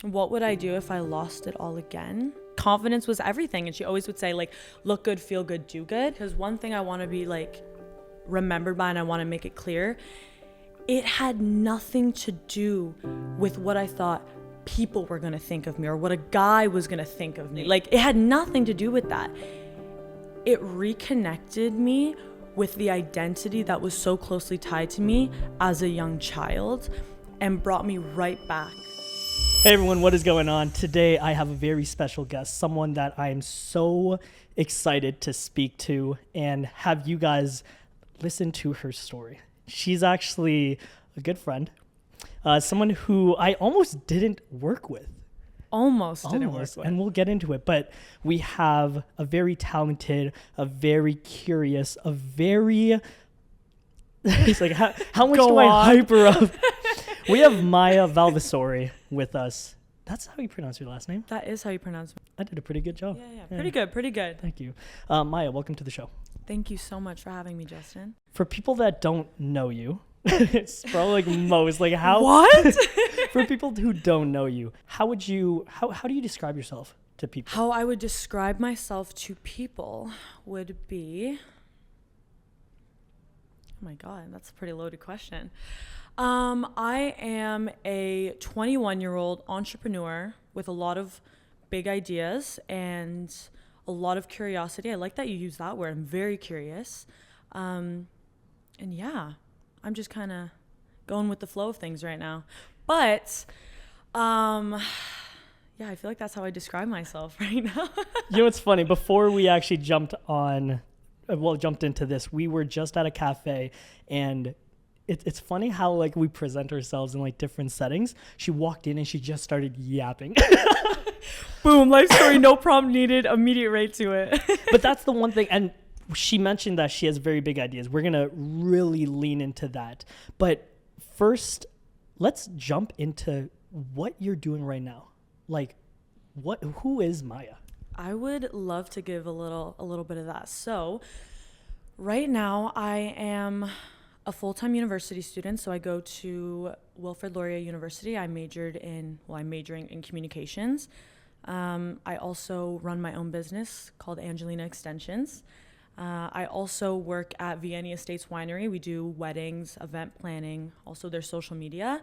What would I do if I lost it all again? Confidence was everything. And she always would say, like, look good, feel good, do good. Because one thing I want to be, like, remembered by, and I want to make it clear, it had nothing to do with what I thought people were going to think of me or what a guy was going to think of me. Like, it had nothing to do with that. It reconnected me with the identity that was so closely tied to me as a young child and brought me right back. Hey everyone, what is going on? Today I have a very special guest, someone that I am so excited to speak to and have you guys listen to her story. She's actually a good friend, someone who I almost didn't work with. Almost didn't work with. And we'll get into it, but we have a very talented, a very curious, a very... It's like, how much do I hype her up? We have Mya Valvasori with us. That's how you pronounce your last name? That is how you pronounce it. I did a pretty good job. Yeah. Pretty good. Thank you. Mya, welcome to the show. Thank you so much for having me, Justin. For people that don't know you, it's probably like most, like how... What? For people who don't know you, how do you describe yourself to people? How I would describe myself to people would be... Oh my God, that's a pretty loaded question. I am a 21-year-old entrepreneur with a lot of big ideas and a lot of curiosity. I like that you use that word. I'm very curious. And yeah, I'm just kind of going with the flow of things right now. But, yeah, I feel like that's how I describe myself right now. You know what's funny? Before we actually jumped into this, we were just at a cafe, and it's funny how like we present ourselves in like different settings. She walked in and she just started yapping. Boom, life story, no prompt needed, immediate right to it. But that's the one thing, and she mentioned that she has very big ideas. We're gonna really lean into that. But first, let's jump into what you're doing right now. Like, who is Mya? I would love to give a little bit of that. So right now I am a full-time university student. So I go to Wilfrid Laurier University. I'm majoring in communications. I also run my own business called Angelina Extensions. I also work at Vienna Estates Winery. We do weddings, event planning, also their social media.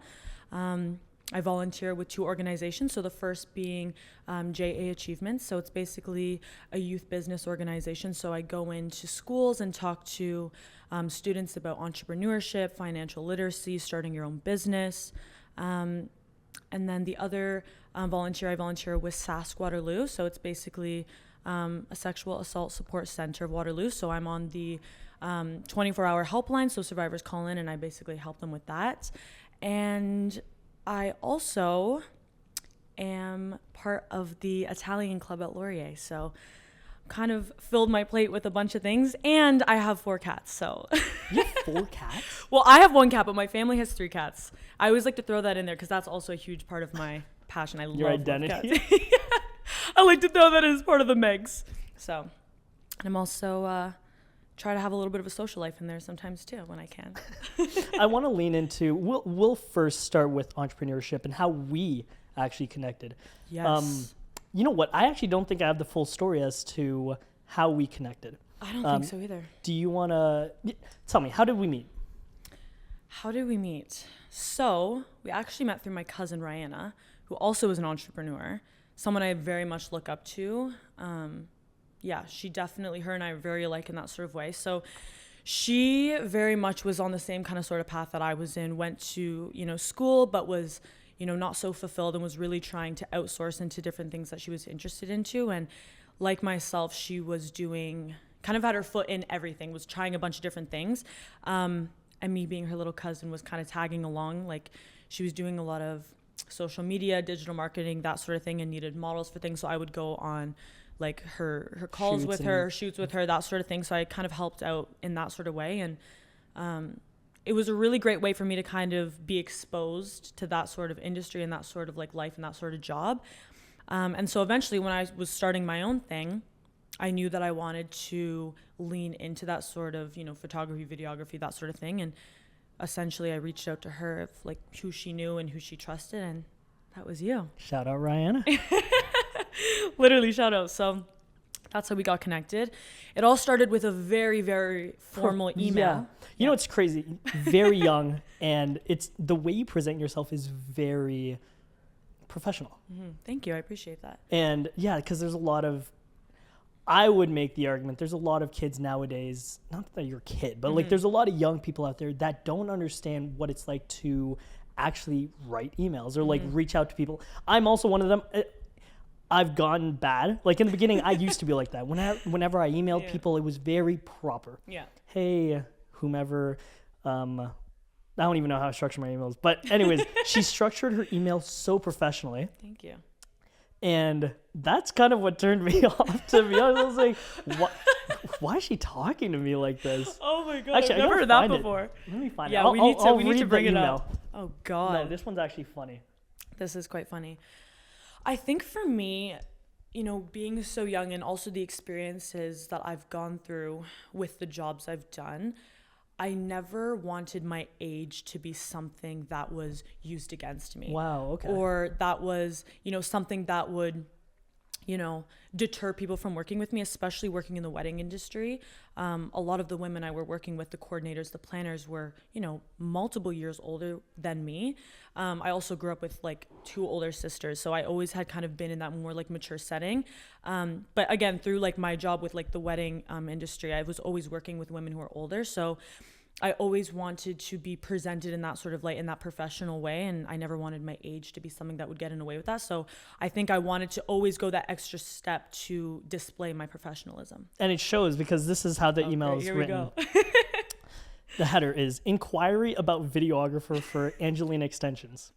I volunteer with 2 organizations. So the first being JA Achievements. So it's basically a youth business organization. So I go into schools and talk to students about entrepreneurship, financial literacy, starting your own business. And then the other I volunteer with SASC Waterloo. So it's basically a sexual assault support center of Waterloo. So I'm on the 24-hour helpline. So survivors call in and I basically help them with that. And I also am part of the Italian club at Laurier. So kind of filled my plate with a bunch of things. And I have 4 cats, so. You have 4 cats? Well, I have 1 cat, but my family has 3 cats. I always like to throw that in there because that's also a huge part of my passion. I love your identity. Cats. I like to throw that as part of the mix. So, and I'm also try to have a little bit of a social life in there sometimes too when I can. I want to lean into, we'll first start with entrepreneurship and how we actually connected. Yes. You know what? I actually don't think I have the full story as to how we connected. I don't think so either. Do you want to tell me, how did we meet? How did we meet? So we actually met through my cousin Rihanna, who also is an entrepreneur, someone I very much look up to. Yeah, her and I are very alike in that sort of way. So she very much was on the same kind of sort of path that I was in, went to, school, but was, not so fulfilled and was really trying to outsource into different things that she was interested into. And like myself, she was kind of had her foot in everything, was trying a bunch of different things. And me being her little cousin was kind of tagging along. Like she was doing a lot of social media, digital marketing, that sort of thing, and needed models for things. So I would go on like her calls with her, shoots with her, that sort of thing. So I kind of helped out in that sort of way. And it was a really great way for me to kind of be exposed to that sort of industry and that sort of like life and that sort of job. And so eventually when I was starting my own thing, I knew that I wanted to lean into that sort of, photography, videography, that sort of thing. And essentially I reached out to her of like who she knew and who she trusted, and That was you. Shout out, Rihanna. Literally, shout out. So that's how we got connected. It all started with a very, very formal email. Yeah. You know, it's crazy. Very young, and it's the way you present yourself is very professional. Thank you. I appreciate that. And yeah, because there's a lot of, I would make the argument, there's a lot of kids nowadays, not that you're a kid, but like there's a lot of young people out there that don't understand what it's like to actually write emails or like reach out to people. I'm also one of them. I've gotten bad. Like in the beginning, I used to be like that. Whenever I emailed people, it was very proper. Yeah. Hey, whomever, I don't even know how to structure my emails. But anyways, she structured her email so professionally. Thank you. And that's kind of what turned me off, to be honest. I was like, why is she talking to me like this? Oh my God. Actually, I've never heard that before. Let me find it. Yeah, we need to bring it email. up. Oh God. No, this one's actually funny. This is quite funny. I think for me, you know, being so young and also the experiences that I've gone through with the jobs I've done, I never wanted my age to be something that was used against me. Wow, okay. Or that was, you know, something that would, you know, deter people from working with me, especially working in the wedding industry. A lot of the women I were working with, the coordinators, the planners, were, you know, multiple years older than me. I also grew up with like 2 older sisters, so I always had kind of been in that more like mature setting. But again, through like my job with like the wedding industry, I was always working with women who are older. So I always wanted to be presented in that sort of light, in that professional way. And I never wanted my age to be something that would get in the way with that. So I think I wanted to always go that extra step to display my professionalism. And it shows, because this is how the email is written. The header is inquiry about videographer for Angelina Extensions.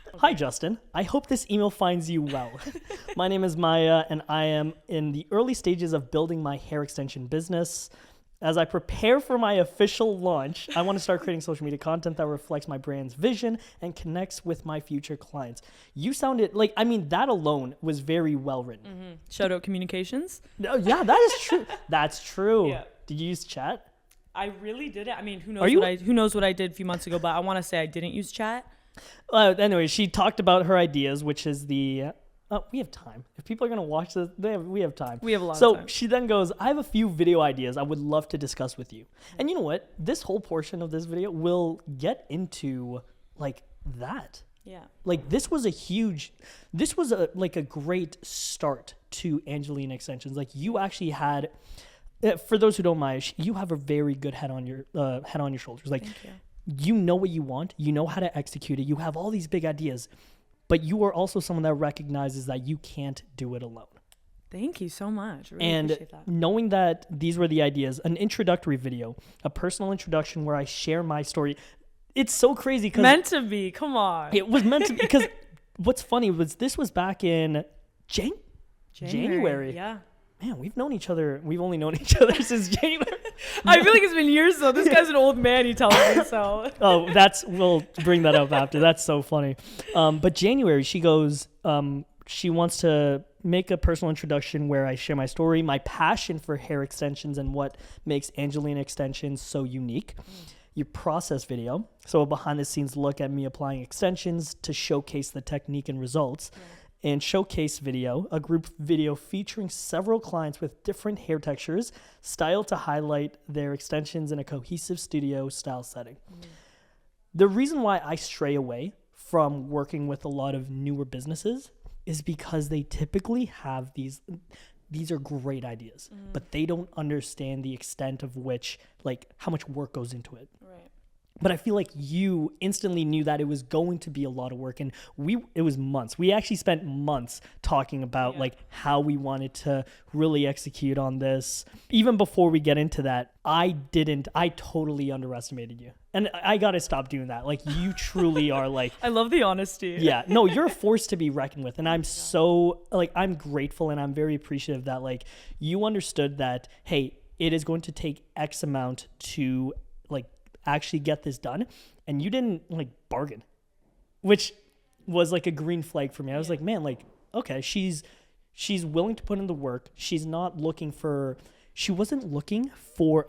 Okay. Hi, Justin. I hope this email finds you well. My name is Mya, and I am in the early stages of building my hair extension business. As I prepare for my official launch, I want to start creating social media content that reflects my brand's vision and connects with my future clients. You sounded like, I mean, that alone was very well written. Shout out communications. No, yeah, that is true. That's true. Yeah. Did you use chat? I really did it. I mean, who knows what I did a few months ago, but I want to say I didn't use chat. Anyway, she talked about her ideas, which is the... we have time. If people are going to watch this, we have time. We have a lot of time. So she then goes, I have a few video ideas I would love to discuss with you. And you know what? This whole portion of this video will get into like that. Yeah. Like this was a great start to Angelina Extensions. Like you actually had, for those who don't mind, you have a very good head on your shoulders. Like you know what you want. You know how to execute it. You have all these big ideas. But you are also someone that recognizes that you can't do it alone. Thank you so much. I really and appreciate that. Knowing that these were the ideas, an introductory video, a personal introduction where I share my story. It's so crazy because meant to be. Come on. It was meant to be, because what's funny was this was back in January. Yeah. Man, we've only known each other since January. I feel like it's been years though. This guy's an old man, he tells me so. Oh, we'll bring that up after. That's so funny. But January, she goes, she wants to make a personal introduction where I share my story, my passion for hair extensions and what makes Angelina Extensions so unique. Your process video, so a behind the scenes look at me applying extensions to showcase the technique and results. Yeah. And showcase video, a group video featuring several clients with different hair textures, styled to highlight their extensions in a cohesive studio style setting. The reason why I stray away from working with a lot of newer businesses is because they typically have these are great ideas, but they don't understand the extent of which, like how much work goes into it. Right. But I feel like you instantly knew that it was going to be a lot of work, and it was months. We actually spent months talking about like how we wanted to really execute on this. Even before we get into that, I totally underestimated you. And I got to stop doing that. Like you truly are like, I love the honesty. Yeah, no, you're a force to be reckoned with. And I'm so like, I'm grateful and I'm very appreciative that like you understood that, hey, it is going to take X amount to like actually get this done, and you didn't like bargain, which was like a green flag for me. I was like, man, like, okay, she's willing to put in the work. She wasn't looking for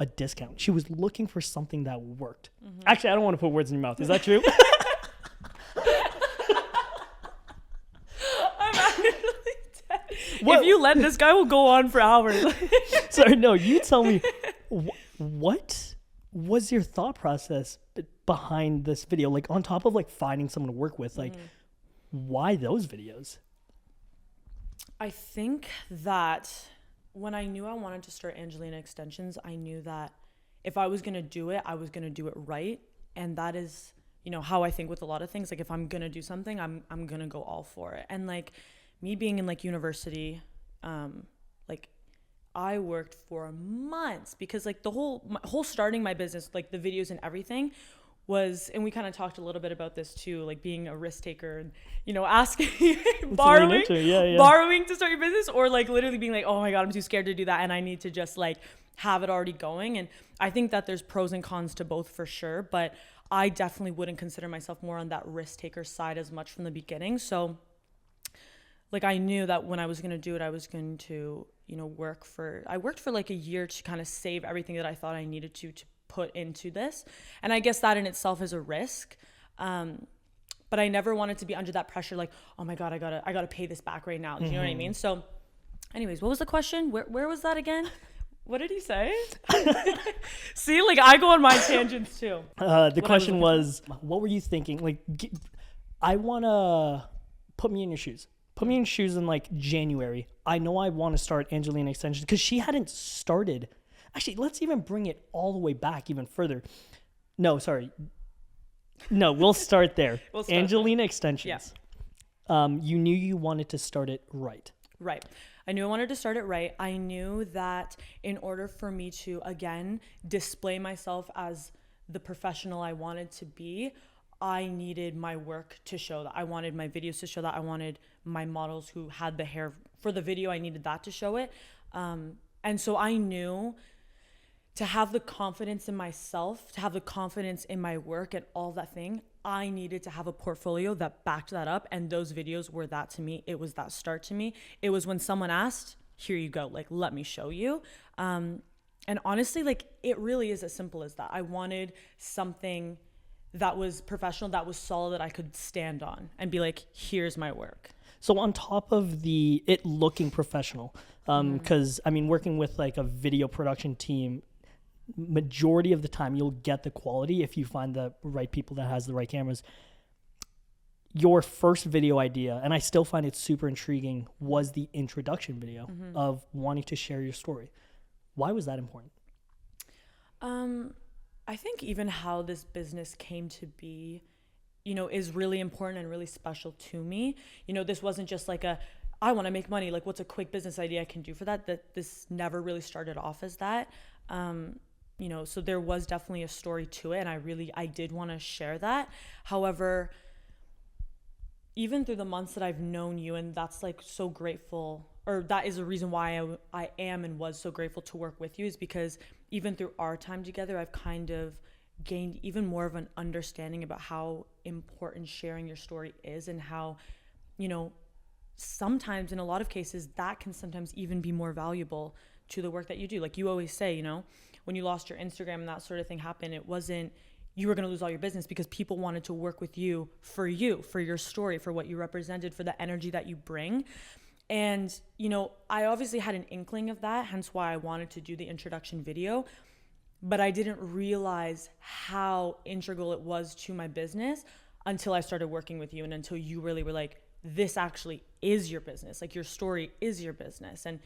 a discount. She was looking for something that worked. Actually, I don't want to put words in your mouth. Is that true? If you let this guy will go on for hours. Sorry, no, you tell me, what was your thought process behind this video? Like, on top of like finding someone to work with, like, why those videos? I think that when I knew I wanted to start Angelina Extensions, I knew that if I was going to do it, I was going to do it right. And that is, you know, how I think with a lot of things. Like, if I'm going to do something, I'm going to go all for it. And like me being in like university, like I worked for months because like the whole starting my business, like the videos and everything was, and we kind of talked a little bit about this too, like being a risk taker and, you know, asking, borrowing to start your business, or like literally being like, oh my God, I'm too scared to do that. And I need to just like have it already going. And I think that there's pros and cons to both for sure, but I definitely wouldn't consider myself more on that risk taker side as much from the beginning. So like I knew that when I was going to do it, I was going to, you know, I worked for like a year to kind of save everything that I thought I needed to put into this. And I guess that in itself is a risk. But I never wanted to be under that pressure, like, oh my God, I gotta pay this back right now. Do you know what I mean? So anyways, what was the question? Where was that again? What did he say? See, like I go on my tangents too. The question was, what were you thinking? Like, I want to put me in your shoes. Put me in shoes in like January. I know I want to start Angelina Extensions because she hadn't started. Actually, let's even bring it all the way back even further. No, sorry. No, we'll start there. Angelina Extensions. Yeah. You knew you wanted to start it right. Right. I knew I wanted to start it right. I knew that in order for me to, again, display myself as the professional I wanted to be, I needed my work to show that. I wanted my videos to show that. I wanted my models who had the hair for the video, I needed that to show it. And so I knew to have the confidence in myself, to have the confidence in my work and all that thing, I needed to have a portfolio that backed that up. And those videos were that to me. It was that start to me. It was when someone asked, here you go, like, let me show you. And honestly, like, it really is as simple as that. I wanted something that was professional, that was solid, that I could stand on and be like, here's my work. So on top of it looking professional, because I mean, working with like a video production team, majority of the time you'll get the quality if you find the right people that has the right cameras. Your first video idea, and I still find it super intriguing, was the introduction video of wanting to share your story. Why was that important? I think even how this business came to be, you know, is really important and really special to me. You know, this wasn't just like I want to make money, like what's a quick business idea I can do for that? That this never really started off as that. You know, so there was definitely a story to it, and I did want to share that. However, even through the months that I've known you, and that's like so grateful, or that is a reason why I am and was so grateful to work with you, is because even through our time together, I've kind of gained even more of an understanding about how important sharing your story is, and how, you know, sometimes in a lot of cases that can sometimes even be more valuable to the work that you do. Like you always say, you know, when you lost your Instagram and that sort of thing happened, it wasn't you were going to lose all your business, because people wanted to work with you, for your story, for what you represented, for the energy that you bring. And, you know, I obviously had an inkling of that, hence why I wanted to do the introduction video, but I didn't realize how integral it was to my business until I started working with you, and until you really were like, this actually is your business. Like, your story is your business. And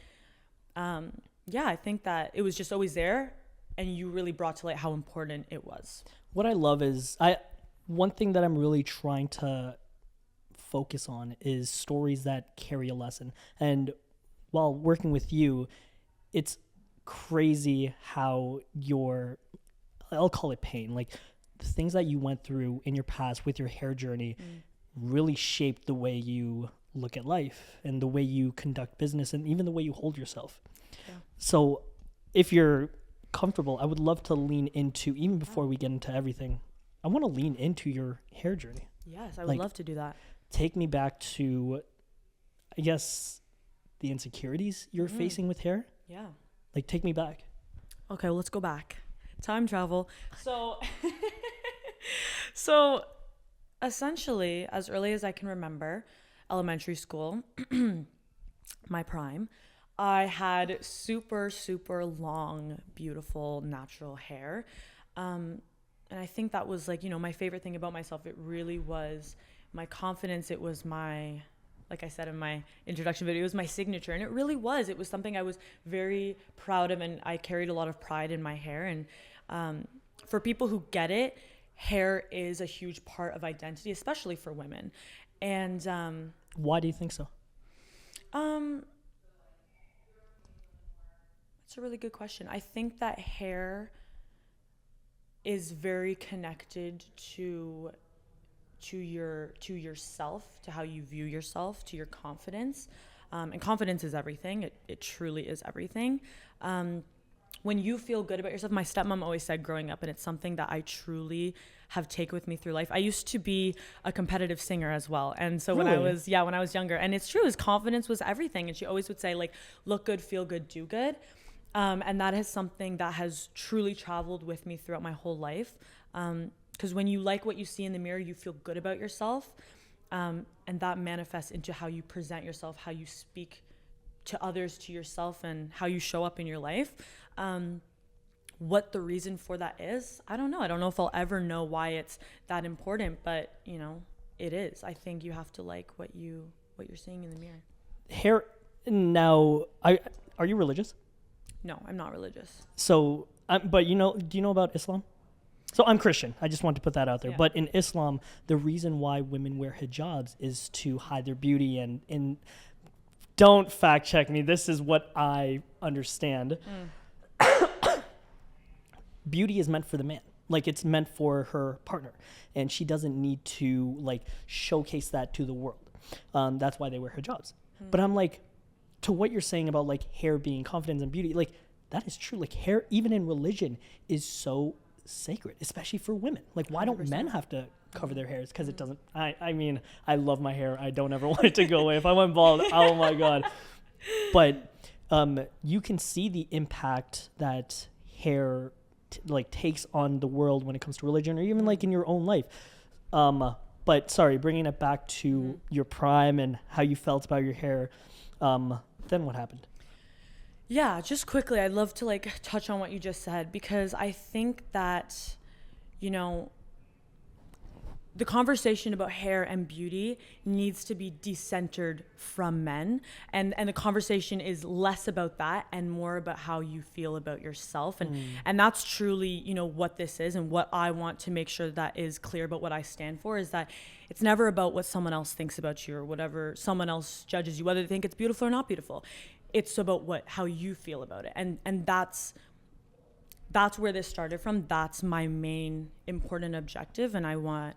yeah, I think that it was just always there, and you really brought to light how important it was. What I love is one thing that I'm really trying to focus on is stories that carry a lesson. And while working with you, it's crazy how I'll call it pain, like the things that you went through in your past with your hair journey really shaped the way you look at life and the way you conduct business and even the way you hold yourself. Yeah. So if you're comfortable, I would love to lean into, even before we get into everything, I want to lean into your hair journey. Yes, I would love to do that. Take me back to, I guess, the insecurities you're facing with hair. Yeah. Like, take me back. Okay, well, let's go back. Time travel. So essentially, as early as I can remember, elementary school, my prime, I had super, super long, beautiful, natural hair. And I think that was like, my favorite thing about myself. It really was my confidence. It was my, like I said in my introduction video, it was my signature. And it really was. It was something I was very proud of, and I carried a lot of pride in my hair. And for people who get it, hair is a huge part of identity, especially for women. And Why do you think so? That's a really good question. I think that hair is very connected to yourself, to how you view yourself, to your confidence. And confidence is everything. It truly is everything. When you feel good about yourself, my stepmom always said growing up, and it's something that I truly have taken with me through life. I used to be a competitive singer as well. And so when I was younger, and it's true, his confidence was everything. And she always would say, like, look good, feel good, do good. And that is something that has truly traveled with me throughout my whole life. Because when you like what you see in the mirror, you feel good about yourself. And that manifests into how you present yourself, how you speak to others, to yourself, and how you show up in your life. What the reason for that is, I don't know. I don't know if I'll ever know why it's that important, but it is. I think you have to like what you're seeing in the mirror. Hair. Now, are you religious? No, I'm not religious. So, but do you know about Islam? So I'm Christian. I just want to put that out there. Yeah. But in Islam, the reason why women wear hijabs is to hide their beauty. And don't fact check me. This is what I understand. Beauty is meant for the man. Like, it's meant for her partner. And she doesn't need to, like, showcase that to the world. That's why they wear hijabs. But I'm like, to what you're saying about, like, hair being confidence and beauty, like, that is true. Like, hair, even in religion, is so sacred, especially for women. Like, why don't 100%. men have to cover their hairs? Because it doesn't, I mean, I love my hair. I don't ever want it to go away. If I went bald, oh my God. But you can see the impact that hair takes on the world when it comes to religion, or even like in your own life. But sorry, bringing it back to your prime and how you felt about your hair. Then what happened? Yeah, just quickly, I'd love to like touch on what you just said, because I think that, the conversation about hair and beauty needs to be decentered from men. And the conversation is less about that and more about how you feel about yourself. And that's truly, what this is, and what I want to make sure that is clear about what I stand for, is that it's never about what someone else thinks about you or whatever someone else judges you, whether they think it's beautiful or not beautiful. It's about how you feel about it. And that's where this started from. That's my main important objective. And I want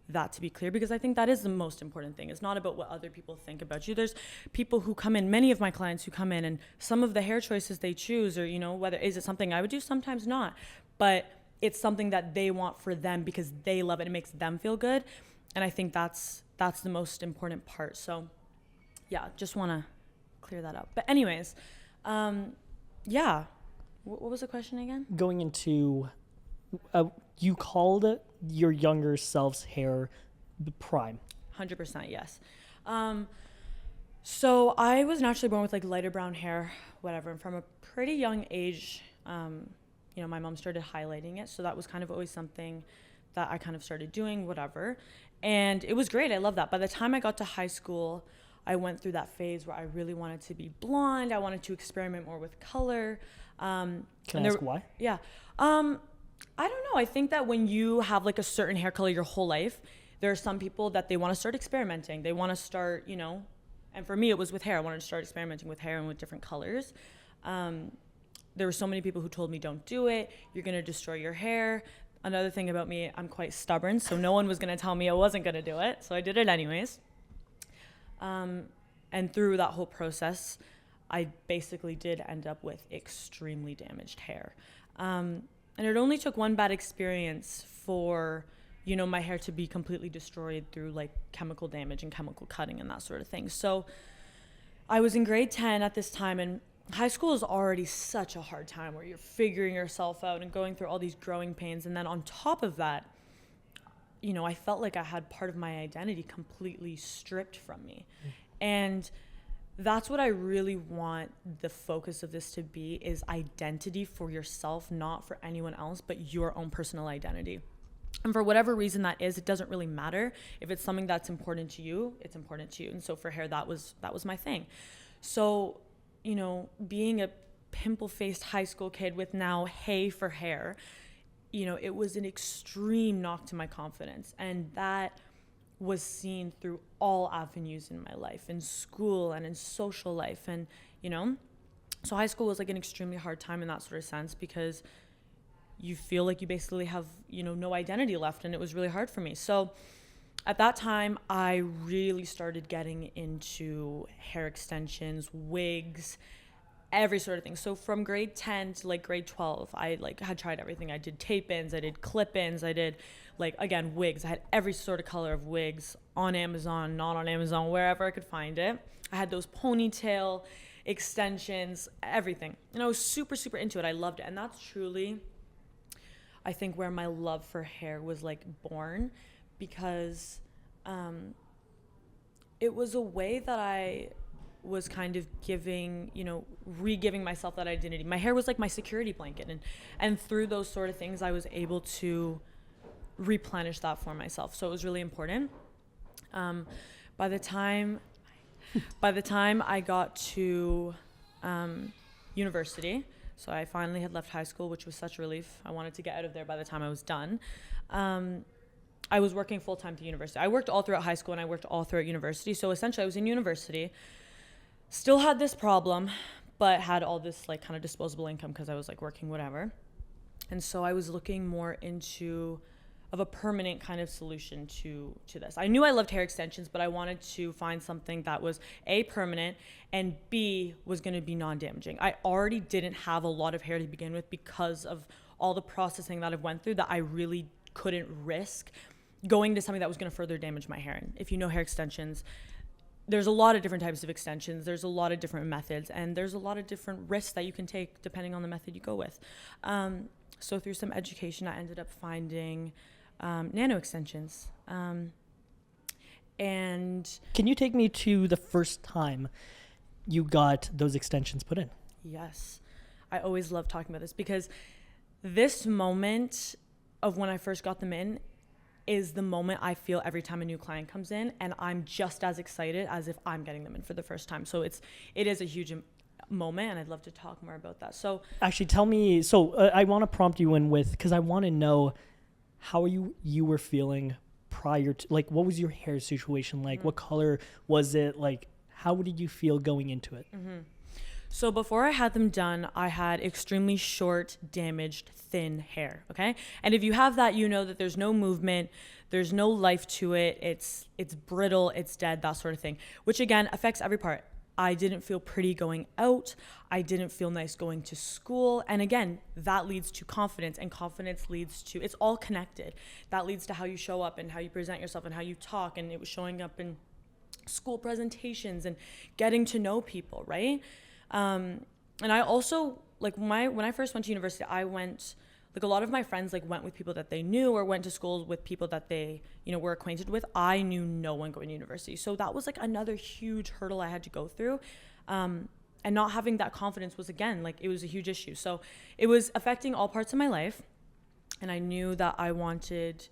that to be clear, because I think that is the most important thing. It's not about what other people think about you. There's people who come in, many of my clients who come in, and some of the hair choices they choose, or whether is it something I would do, sometimes not, but it's something that they want for them because they love it. It makes them feel good. And I think that's the most important part. So yeah, just want to clear that up. But anyways, yeah, what was the question again? Going into you called your younger self's hair the prime. 100%, yes. So I was naturally born with like lighter brown hair, whatever. And from a pretty young age, my mom started highlighting it. So that was kind of always something that I kind of started doing, whatever. And it was great. I love that. By the time I got to high school, I went through that phase where I really wanted to be blonde. I wanted to experiment more with color. Can I ask why? Yeah. I don't know. I think that when you have like a certain hair color your whole life, there are some people that they want to start experimenting. They want to start, and for me it was with hair. I wanted to start experimenting with hair and with different colors. There were so many people who told me, don't do it. You're going to destroy your hair. Another thing about me, I'm quite stubborn. So no one was going to tell me I wasn't going to do it. So I did it anyways. And through that whole process, I basically did end up with extremely damaged hair. And it only took one bad experience for, my hair to be completely destroyed through like chemical damage and chemical cutting and that sort of thing. So I was in grade 10 at this time, and high school is already such a hard time where you're figuring yourself out and going through all these growing pains. And then on top of that, I felt like I had part of my identity completely stripped from me. And that's what I really want the focus of this to be, is identity for yourself, not for anyone else, but your own personal identity. And for whatever reason that is, it doesn't really matter. If it's something that's important to you, it's important to you. And so for hair, that was my thing. So, you know, being a pimple-faced high school kid with now hay for hair, you know, it was an extreme knock to my confidence. And that was seen through all avenues in my life, in school and in social life. And, you know, so high school was like an extremely hard time in that sort of sense, because you feel like you basically have, you know, no identity left. And it was really hard for me. So at that time, I really started getting into hair extensions, wigs, every sort of thing. So from grade 10 to like grade 12, I like had tried everything. I did tape-ins, I did clip-ins, I did like, again, wigs. I had every sort of color of wigs on Amazon, not on Amazon, wherever I could find it. I had those ponytail extensions, everything. And I was super, super into it. I loved it. And that's truly, I think, where my love for hair was like born, because it was a way that I was kind of giving, you know, re-giving myself that identity. My hair was like my security blanket, and through those sort of things I was able to replenish that for myself. So it was really important. By the time I got to university, so I finally had left high school, which was such a relief. I wanted to get out of there by the time I was done. I was working full-time through university. I worked all throughout high school and I worked all throughout university. So essentially I was in university, still had this problem, but had all this like kind of disposable income because I was like working whatever. And so I was looking more into of a permanent kind of solution to this. I knew I loved hair extensions, but I wanted to find something that was A, permanent, and B, was going to be non-damaging. I already didn't have a lot of hair to begin with because of all the processing that I've went through, that I really couldn't risk going to something that was going to further damage my hair. And if you know hair extensions, there's a lot of different types of extensions. There's a lot of different methods, and there's a lot of different risks that you can take depending on the method you go with. So through some education, I ended up finding nano extensions. And Can you take me to the first time you got those extensions put in? yes, I always love talking about this, because this moment of when I first got them in is the moment I feel every time a new client comes in, and I'm just as excited as if I'm getting them in for the first time. So it is a huge moment, and I'd love to talk more about that. So Actually, tell me, I want to prompt you in with, because I want to know how you were feeling prior to, like, what was your hair situation like? Mm-hmm. What color was it? Like, how did you feel going into it? Mm-hmm. So before I had them done, I had extremely short, damaged, thin hair, okay? And if you have that, you know that there's no movement, there's no life to it, it's brittle, it's dead, that sort of thing, which again affects every part. I didn't feel pretty going out, I didn't feel nice going to school, and again, that leads to confidence, and confidence leads to, it's all connected. That leads to how you show up and how you present yourself and how you talk, and it was showing up in school presentations and getting to know people, right? And I also, like, when I first went to university, I went, like, a lot of my friends, like, went with people that they knew or went to school with people that they, you know, were acquainted with. I knew no one going to university. So that was, like, another huge hurdle I had to go through. And not having that confidence was, again, like, it was a huge issue. So it was affecting all parts of my life. And I knew that I wanted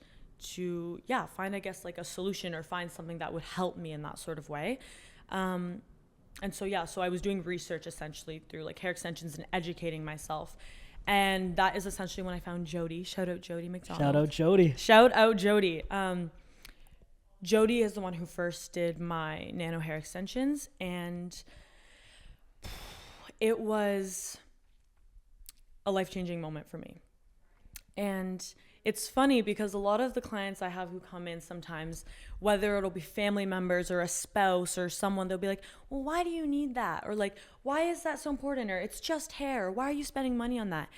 to, find, I guess, like, a solution or find something that would help me in that sort of way. And so I was doing research essentially through like hair extensions and educating myself. And that is essentially when I found Jody. Shout out Jody McDonald. Shout out Jody. Shout out Jody. Jody is the one who first did my nano hair extensions, and it was a life-changing moment for me. And it's funny because a lot of the clients I have who come in sometimes, whether it'll be family members or a spouse or someone, they'll be like, well, why do you need that? Or like, why is that so important? Or it's just hair. Why are you spending money on that?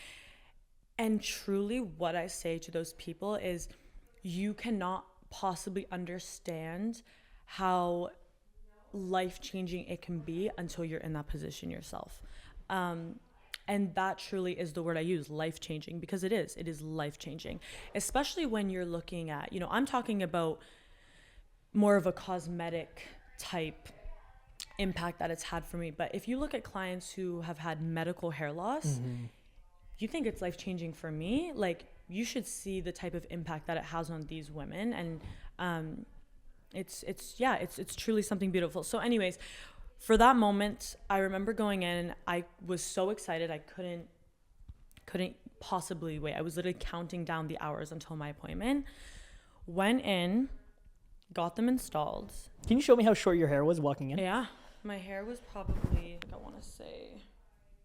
And truly what I say to those people is, you cannot possibly understand how life-changing it can be until you're in that position yourself. And that truly is the word I use, life-changing, because it is life-changing, especially when you're looking at, you know, I'm talking about more of a cosmetic type impact that it's had for me. But if you look at clients who have had medical hair loss, you think it's life-changing for me, like you should see the type of impact that it has on these women. And it's truly something beautiful. So anyways, for that moment, I remember going in and I was so excited. I couldn't possibly wait. I was literally counting down the hours until my appointment. Went in, got them installed. Can you show me how short your hair was walking in? Yeah. My hair was probably, I want to say,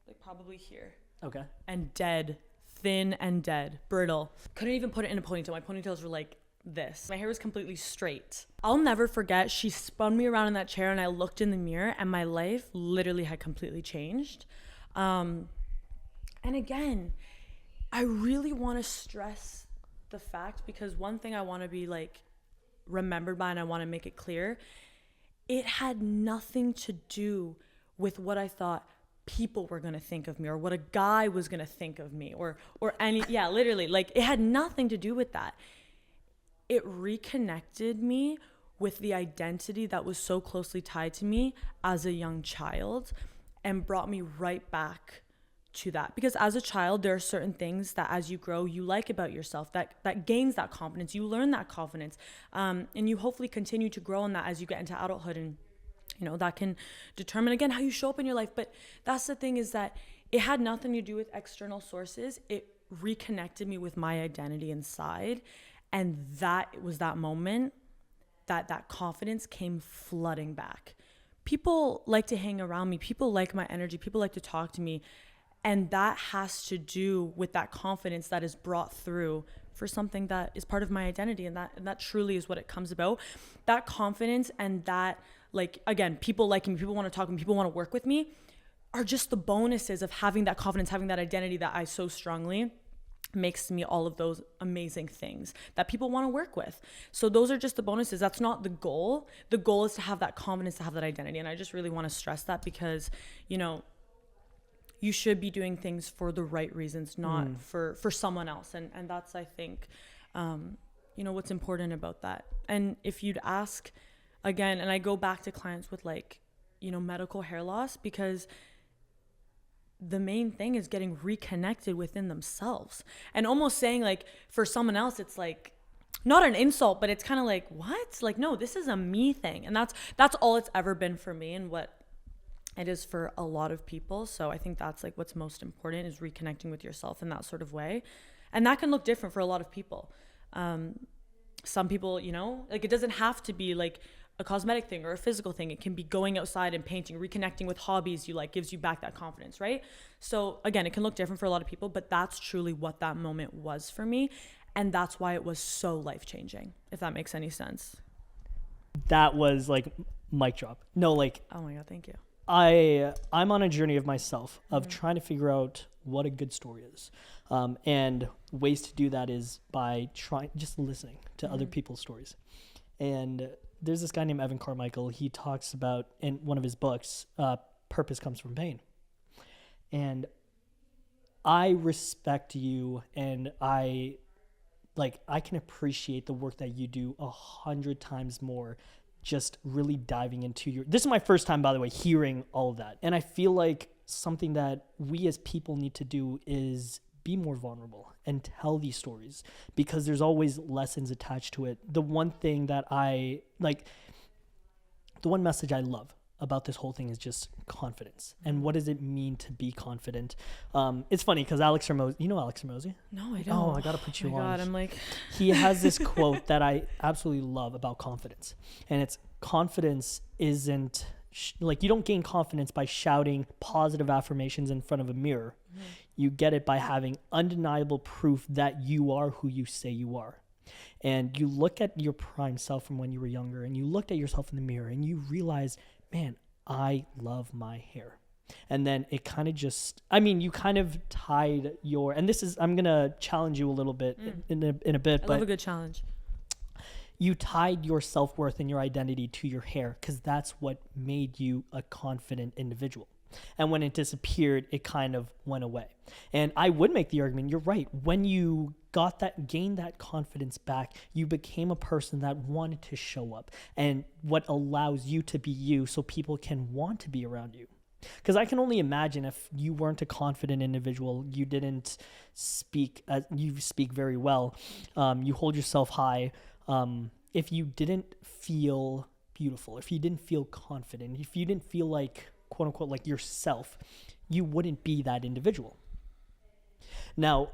like probably here. Okay. And dead, thin and dead, brittle. Couldn't even put it in a ponytail. My ponytails were like this. My hair was completely straight. I'll never forget, she spun me around in that chair and I looked in the mirror and my life literally had completely changed. And again, I really want to stress the fact, because one thing I want to be like remembered by, and I want to make it clear, it had nothing to do with what I thought people were going to think of me, or what a guy was going to think of me, or any, yeah, literally, like it had nothing to do with that. It reconnected me with the identity that was so closely tied to me as a young child, and brought me right back to that. Because as a child, there are certain things that as you grow, you like about yourself, that gains that confidence. You learn that confidence, and you hopefully continue to grow in that as you get into adulthood. And that can determine again how you show up in your life. But that's the thing, is that it had nothing to do with external sources. It reconnected me with my identity inside, and that was that moment that confidence came flooding back. People like to hang around me, people like my energy, people like to talk to me. And that has to do with that confidence that is brought through for something that is part of my identity. And that truly is what it comes about. That confidence, and that, like, again, people liking me, people want to talk to me, people want to work with me, are just the bonuses of having that confidence, having that identity that I so strongly makes me all of those amazing things that people want to work with. So those are just the bonuses. That's not the goal. The goal is to have that confidence, to have that identity. And I just really want to stress that, because, you should be doing things for the right reasons, not for someone else. And that's, I think, what's important about that. And if you'd ask again, and I go back to clients with medical hair loss, because the main thing is getting reconnected within themselves, and almost saying, like, for someone else, it's like not an insult, but it's kind of like, what? Like, no, this is a me thing. And that's all it's ever been for me, and what it is for a lot of people. So I think that's like what's most important, is reconnecting with yourself in that sort of way. And that can look different for a lot of people. Some people, like, it doesn't have to be like a cosmetic thing or a physical thing. It can be going outside and painting, reconnecting with hobbies you like, gives you back that confidence, right? So again, it can look different for a lot of people, but that's truly what that moment was for me. And that's why it was so life-changing, if that makes any sense. That was like mic drop. No, like, oh my God, thank you. I'm on a journey of myself of trying to figure out what a good story is. And ways to do that is by just listening to other people's stories. And there's this guy named Evan Carmichael. He talks about, in one of his books, purpose comes from pain. And I respect you, and I can appreciate the work that you do 100 times more, just really diving into this is my first time, by the way, hearing all of that. And I feel like something that we as people need to do is be more vulnerable and tell these stories, because there's always lessons attached to it. The one thing that I like, the one message I love about this whole thing is just confidence. And what does it mean to be confident? It's funny because Alex Hormozi, you know Alex Hormozi? No, I don't. Oh, I got to put you on. God, I'm like... He has this quote that I absolutely love about confidence. And it's, confidence isn't, like, you don't gain confidence by shouting positive affirmations in front of a mirror. Mm-hmm. You get it by having undeniable proof that you are who you say you are. And you look at your prime self from when you were younger, and you looked at yourself in the mirror, and you realize, man, I love my hair. And then it kind of just, you kind of tied your, and this is, I'm going to challenge you a little bit in a bit. I love a good challenge. You tied your self-worth and your identity to your hair, because that's what made you a confident individual. And when it disappeared, it kind of went away. And I would make the argument, you're right. When you gained that confidence back, you became a person that wanted to show up, and what allows you to be you so people can want to be around you. Because I can only imagine if you weren't a confident individual, you didn't speak, you speak very well, you hold yourself high. If you didn't feel beautiful, if you didn't feel confident, if you didn't feel like, quote unquote, like yourself, you wouldn't be that individual. Now,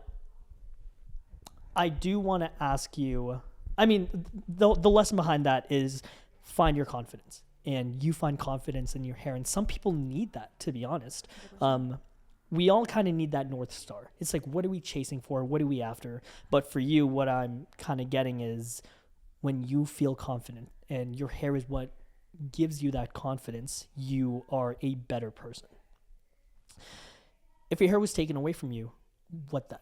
I do want to ask you, I mean, the lesson behind that is find your confidence. And you find confidence in your hair. And some people need that, to be honest. We all kind of need that North Star. It's like, what are we chasing for? What are we after? But for you, what I'm kind of getting is when you feel confident and your hair is what gives you that confidence, you are a better person. If your hair was taken away from you, what then?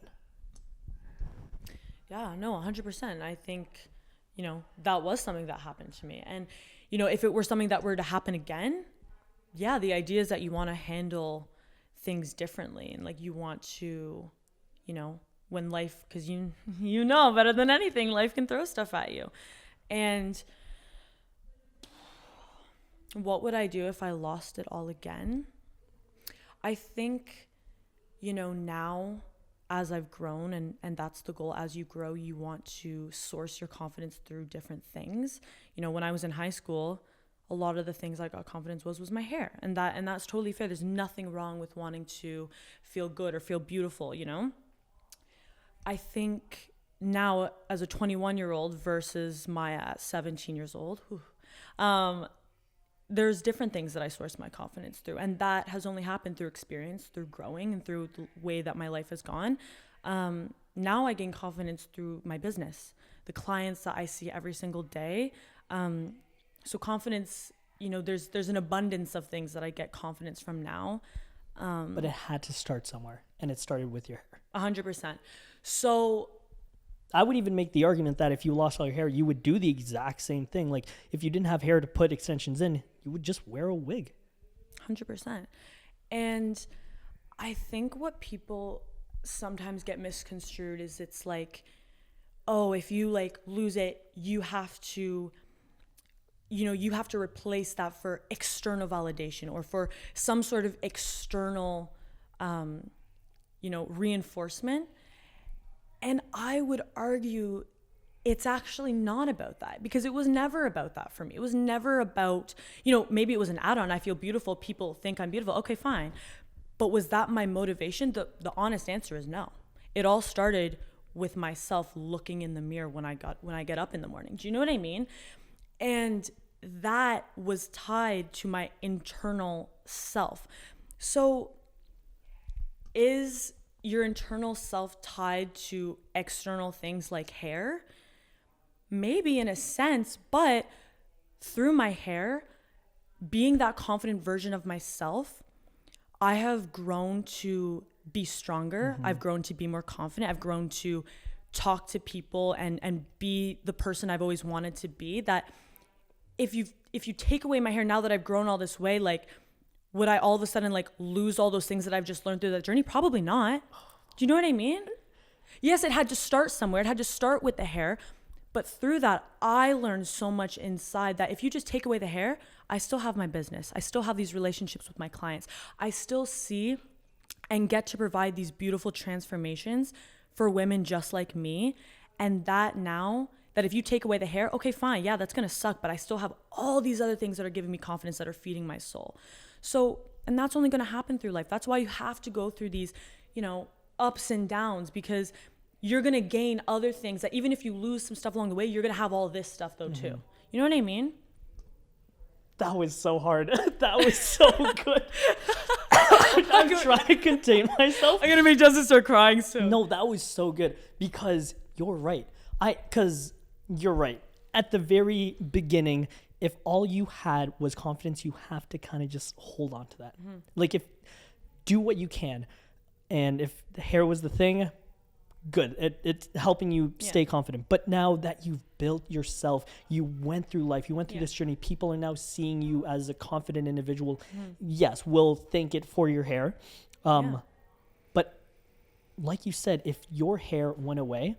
Yeah, no, 100%. I think, that was something that happened to me. And, if it were something that were to happen again, yeah, the idea is that you want to handle things differently. And like you want to, when life, because you know better than anything, life can throw stuff at you. And what would I do if I lost it all again? I think, now as I've grown, and that's the goal, as you grow, you want to source your confidence through different things. When I was in high school, a lot of the things I got confidence was my hair. And that's totally fair. There's nothing wrong with wanting to feel good or feel beautiful, I think now as a 21-year-old versus Mya at 17 years old, there's different things that I source my confidence through. And that has only happened through experience, through growing, and through the way that my life has gone. Now I gain confidence through my business, the clients that I see every single day. So confidence, there's an abundance of things that I get confidence from now. But it had to start somewhere, and it started with your hair. 100%. So I would even make the argument that if you lost all your hair, you would do the exact same thing. Like if you didn't have hair to put extensions in, you would just wear a wig. 100%. And I think what people sometimes get misconstrued is it's like, oh, if you like lose it, you have to replace that for external validation or for some sort of external, reinforcement. And I would argue it's actually not about that, because it was never about that for me. It was never about, maybe it was an add-on. I feel beautiful. People think I'm beautiful. Okay, fine. But was that my motivation? The honest answer is no. It all started with myself looking in the mirror when I get up in the morning. Do you know what I mean? And that was tied to my internal self. So is your internal self tied to external things like hair? Maybe in a sense, but through my hair, being that confident version of myself, I have grown to be stronger. I've grown to be more confident. I've grown to talk to people and be the person I've always wanted to be. That if you take away my hair now that I've grown all this way, like, would I all of a sudden like lose all those things that I've just learned through that journey? Probably not. Do you know what I mean? Yes, it had to start somewhere. It had to start with the hair. But through that, I learned so much inside that if you just take away the hair, I still have my business. I still have these relationships with my clients. I still see and get to provide these beautiful transformations for women just like me. And that now, that if you take away the hair, okay, fine. Yeah, that's going to suck. But I still have all these other things that are giving me confidence, that are feeding my soul. So, and that's only going to happen through life. That's why you have to go through these, ups and downs, because you're going to gain other things that even if you lose some stuff along the way, you're going to have all this stuff though too. You know what I mean? That was so hard. That was so good. I'm trying to contain myself. I'm going to make Justin start crying soon. No, that was so good, because you're right. You're right. At the very beginning, if all you had was confidence, you have to kind of just hold on to that. Like, do what you can. And if the hair was the thing, good. It's helping you stay confident. But now that you've built yourself, you went through life, you went through this journey, people are now seeing you as a confident individual. Yes, we'll thank it for your hair. But like you said, if your hair went away,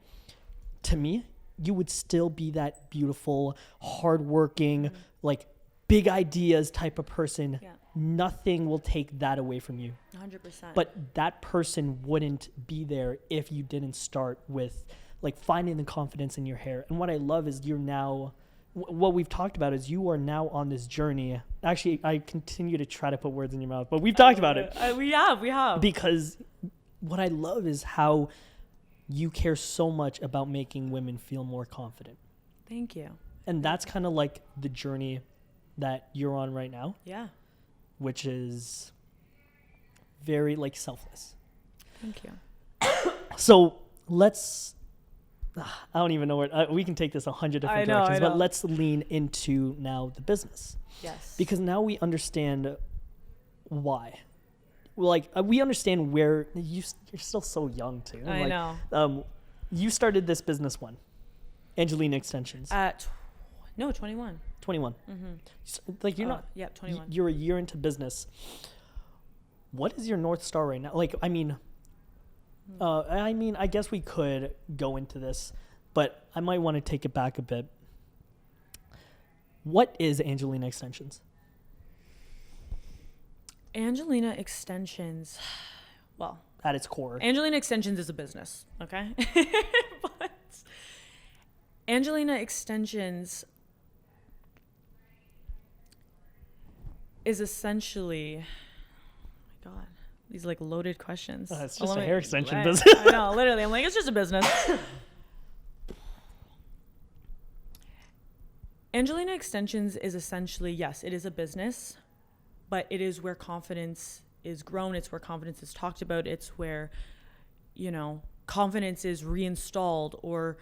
to me, you would still be that beautiful, hardworking, like big ideas type of person. Nothing will take that away from you. 100%. But that person wouldn't be there if you didn't start with like finding the confidence in your hair. And what I love is you're now, what we've talked about is you are now on this journey. Actually, I continue to try to put words in your mouth, but we've talked about it. We have. Because what I love is how you care so much about making women feel more confident. Thank you. And that's kind of like the journey that you're on right now. Yeah. Which is very like selfless. Thank you. So let's, I don't even know where, we can take this 100 different directions, but let's lean into now the business. Yes. Because now we understand why. Like we understand where, you're still so young too. I know. You started this business when? Angelina Extensions. No, 21. 21. Like you're not. Yeah, 21. You're a year into business. What is your North Star right now? Like, I mean, I guess we could go into this, but I might want to take it back a bit. What is Angelina Extensions? Angelina Extensions, well, at its core, Angelina Extensions is a business, okay? But Angelina Extensions is essentially, oh my God, these like loaded questions. It's just a hair extension business. I know, literally. I'm like, it's just a business. Angelina Extensions is essentially, yes, it is a business, but it is where confidence is grown. It's where confidence is talked about. It's where, you know, confidence is reinstalled or,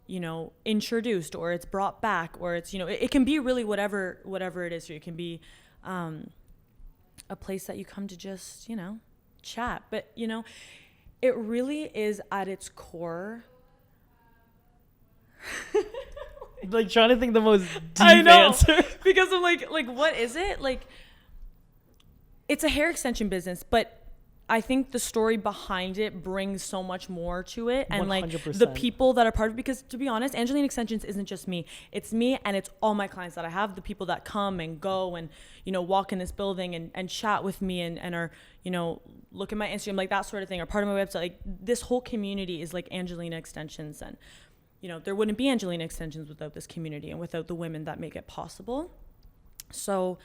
you know, introduced, or it's brought back, or it's, you know, it can be really whatever it is. It can be a place that you come to just, you know, chat. But, you know, it really is at its core. Like trying to think the most deep answer. Because I'm like, what is it? Like, it's a hair extension business, but I think the story behind it brings so much more to it. And 100%. Like the people that are part of it, because to be honest, Angelina Extensions isn't just me. It's me and it's all my clients that I have, the people that come and go and, you know, walk in this building and chat with me and are, you know, look at my Instagram, like that sort of thing, or part of my website. Like this whole community is like Angelina Extensions. And, you know, there wouldn't be Angelina Extensions without this community and without the women that make it possible. So,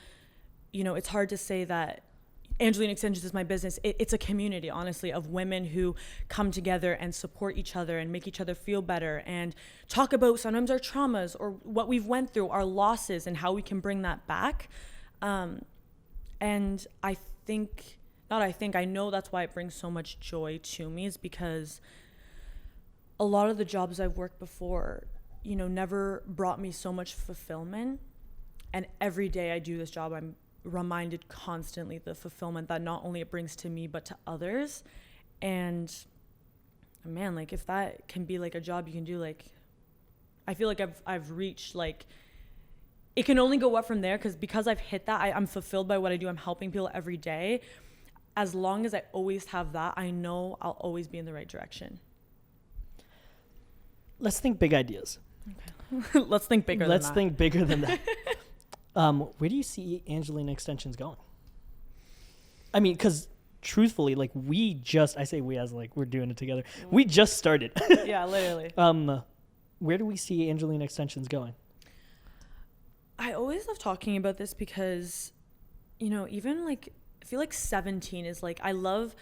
you know, it's hard to say that Angelina Extensions is my business. It's a community, honestly, of women who come together and support each other and make each other feel better and talk about sometimes our traumas or what we've went through, our losses, and how we can bring that back. And I know that's why it brings so much joy to me, is because a lot of the jobs I've worked before, you know, never brought me so much fulfillment. And every day I do this job, I'm reminded constantly the fulfillment that not only it brings to me but to others. And man, like if that can be like a job you can do, like I feel like I've reached, like it can only go up from there, because I've hit that, I'm fulfilled by what I do. I'm helping people every day. As long as I always have that, I know I'll always be in the right direction. Let's think big ideas. Okay. Let's think bigger than that. Where do you see Angelina Extensions going? I mean, because truthfully, like I say we as like we're doing it together. We just started. Yeah, literally. Where do we see Angelina Extensions going? I always love talking about this because, you know, even like, I feel like 17 is like, I love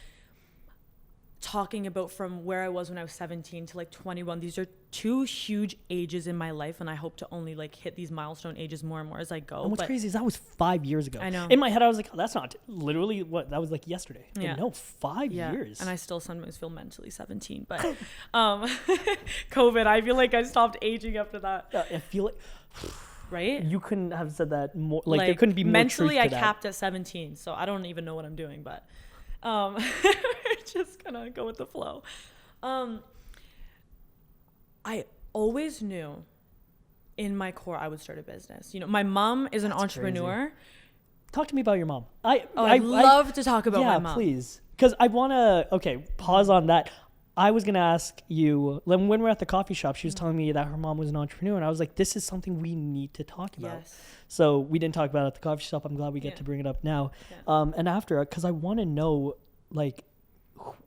talking about from where I was when I was 17 to like 21. These are two huge ages in my life, and I hope to only like hit these milestone ages more and more as I go. And what's crazy is that was 5 years ago. I know. In my head, I was like, oh, that's not literally what that was like yesterday. Yeah. No, 5 years. And I still sometimes feel mentally 17, but COVID, I feel like I stopped aging after that. I feel like right? You couldn't have said that more. Like there couldn't be more mentally truth to I that. capped at 17, so I don't even know what I'm doing, but we're just gonna go with the flow. I always knew in my core I would start a business. You know, my mom is an entrepreneur. Crazy. Talk to me about your mom. I'd love to talk about my mom. Yeah, please. Because I want to, pause on that. I was going to ask you, when we were at the coffee shop, she was telling me that her mom was an entrepreneur. And I was like, this is something we need to talk about. Yes. So we didn't talk about it at the coffee shop. I'm glad we get to bring it up now. Yeah. And after, because I want to know, like,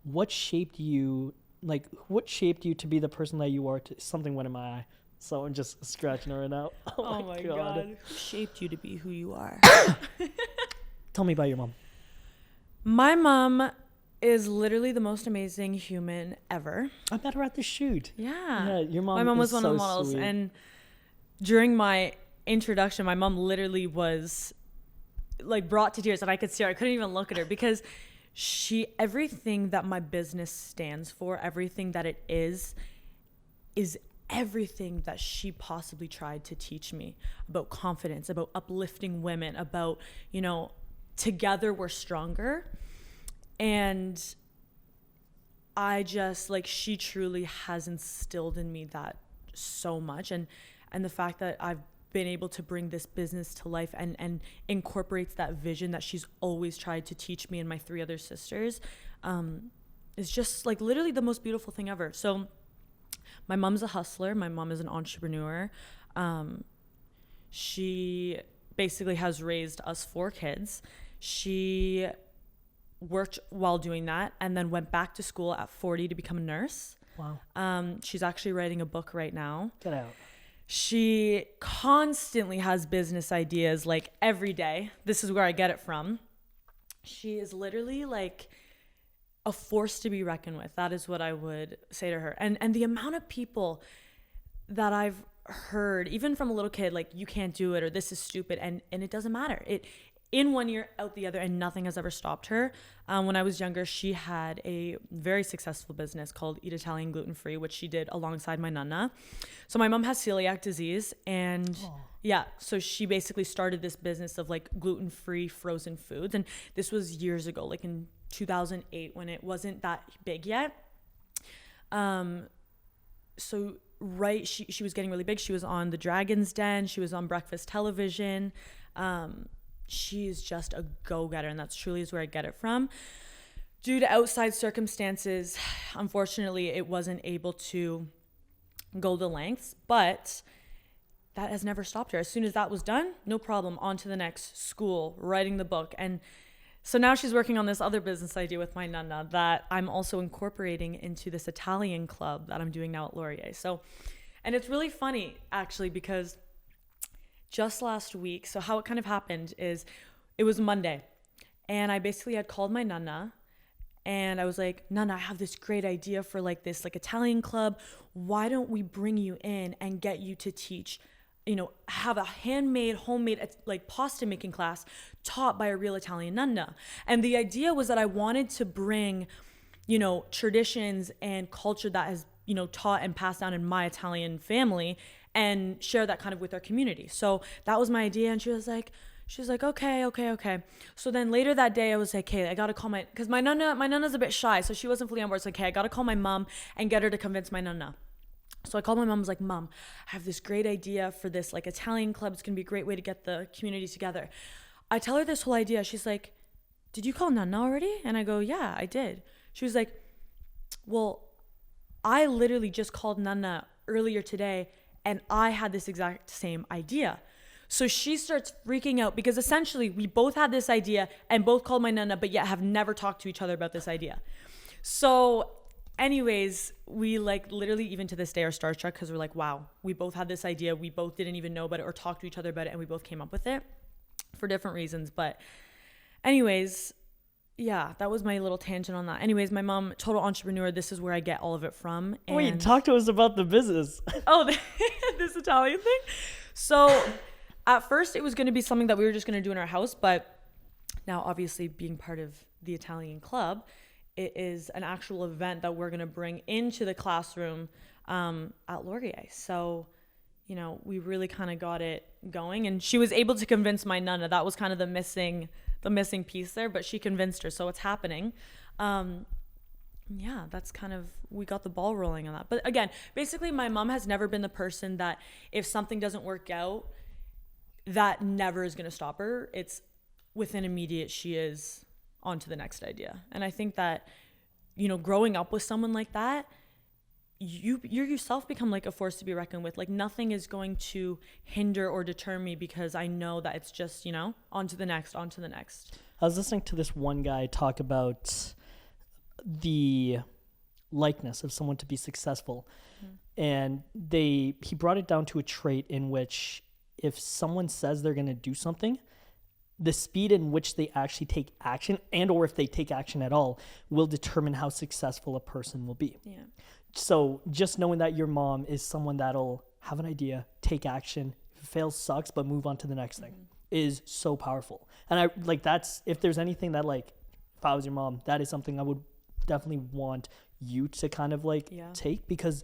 what shaped you to be the person that you are? Something went in my eye. So I'm just scratching it right now. Oh my God. Who shaped you to be who you are? Tell me about your mom. My mom is literally the most amazing human ever. I met her at the shoot. Yeah. Your mom. My mom was is one so of the models, sweet. and during my introduction, my mom literally was like brought to tears, and I could see her. I couldn't even look at her because everything that my business stands for, everything that it is everything that she possibly tried to teach me about confidence, about uplifting women, about, you know, together we're stronger. And I just, like, she truly has instilled in me that so much. And the fact that I've been able to bring this business to life and incorporates that vision that she's always tried to teach me and my 3 other sisters, is just like literally the most beautiful thing ever. So my mom's a hustler. My mom is an entrepreneur. She basically has raised us 4 kids. She worked while doing that and then went back to school at 40 to become a nurse. Wow. She's actually writing a book right now. Get out. She constantly has business ideas, like every day. This is where I get it from. She is literally like a force to be reckoned with. That is what I would say to her. And the amount of people that I've heard, even from a little kid, like, you can't do it, or this is stupid, and it doesn't matter. It in one ear, out the other, and nothing has ever stopped her. When I was younger, she had a very successful business called Eat Italian Gluten Free, which she did alongside my nana. So my mom has celiac disease, and so she basically started this business of like gluten-free frozen foods. And this was years ago, like in 2008, when it wasn't that big yet. So she was getting really big. She was on The Dragon's Den. She was on breakfast television. She is just a go-getter, and that's truly is where I get it from. Due to outside circumstances, unfortunately, it wasn't able to go the lengths, but that has never stopped her. As soon as that was done, no problem, on to the next, school, writing the book. And so now she's working on this other business idea with my nana that I'm also incorporating into this Italian club that I'm doing now at Laurier. So, and it's really funny, actually, because just last week, so how it kind of happened is it was Monday, and I basically had called my nana, and I was like, Nana, I have this great idea for like this like Italian club. Why don't we bring you in and get you to teach, you know, have a homemade like pasta making class taught by a real Italian nonna. And the idea was that I wanted to bring, you know, traditions and culture that has, you know, taught and passed down in my Italian family and share that kind of with our community. So that was my idea. And she was like, okay. So then later that day, I was like, hey, I got to call because my nana's a bit shy. So she wasn't fully on board. It's like, hey, I got to call my mom and get her to convince my nana. So I called my mom, was like, Mom, I have this great idea for this like Italian club. It's going to be a great way to get the community together. I tell her this whole idea. She's like, did you call Nana already? And I go, yeah, I did. She was like, well, I literally just called Nana earlier today, and I had this exact same idea. So she starts freaking out because essentially we both had this idea and both called my nana, but yet have never talked to each other about this idea. So anyways, we like literally even to this day are starstruck because we're like, wow, we both had this idea. We both didn't even know about it or talk to each other about it, and we both came up with it for different reasons. But anyways, yeah, that was my little tangent on that. Anyways, my mom, total entrepreneur. This is where I get all of it from. And wait, talk to us about the business. Oh, this Italian thing. So at first it was going to be something that we were just going to do in our house. But now obviously being part of the Italian club, it is an actual event that we're going to bring into the classroom at Laurier. So, you know, we really kind of got it going. And she was able to convince my nana. That was kind of the missing piece there, but she convinced her. So it's happening. yeah, that's kind of, we got the ball rolling on that. But again, basically my mom has never been the person that if something doesn't work out, that never is going to stop her. It's within immediate, she is on to the next idea. And I think that, you know, growing up with someone like that, you yourself become like a force to be reckoned with. Like nothing is going to hinder or deter me because I know that it's just, you know, on to the next, on to the next. I was listening to this one guy talk about the likeness of someone to be successful. And he brought it down to a trait in which if someone says they're going to do something, the speed in which they actually take action and or if they take action at all will determine how successful a person will be. Yeah. So just knowing that your mom is someone that'll have an idea, take action, if it fails sucks, but move on to the next thing is so powerful. And I like that's, if there's anything that like, if I was your mom, that is something I would definitely want you to kind of like take, because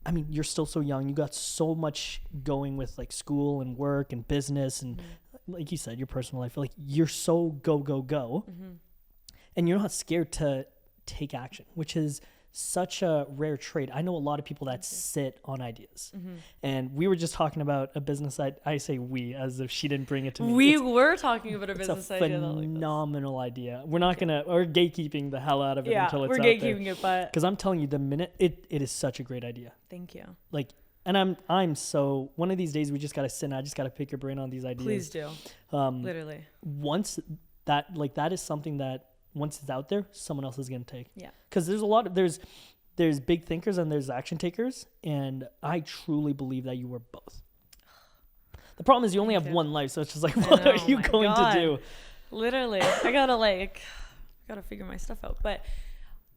I mean, you're still so young. You got so much going with like school and work and business and like you said, your personal life. Like you're so go. And you're not scared to take action, which is such a rare trait. I know a lot of people that sit on ideas. And we were just talking about a business I say we as if she didn't bring it to me. We were talking about a business it's a idea. phenomenal idea. We're not gonna, or gatekeeping the hell out of it until it's we're out there. gatekeeping it, but Because I'm telling you, the minute it is such a great idea. thank you. Like, and I'm so, one of these days we just gotta sit and I just gotta pick your brain on these ideas. Please do. Literally. Once that, like, that is something that once it's out there, someone else is going to take. Yeah. Because there's a lot of, there's big thinkers and there's action takers. And I truly believe that you were both. The problem is you only have one life. So it's just like, what are you going to do? Literally. I gotta figure my stuff out. But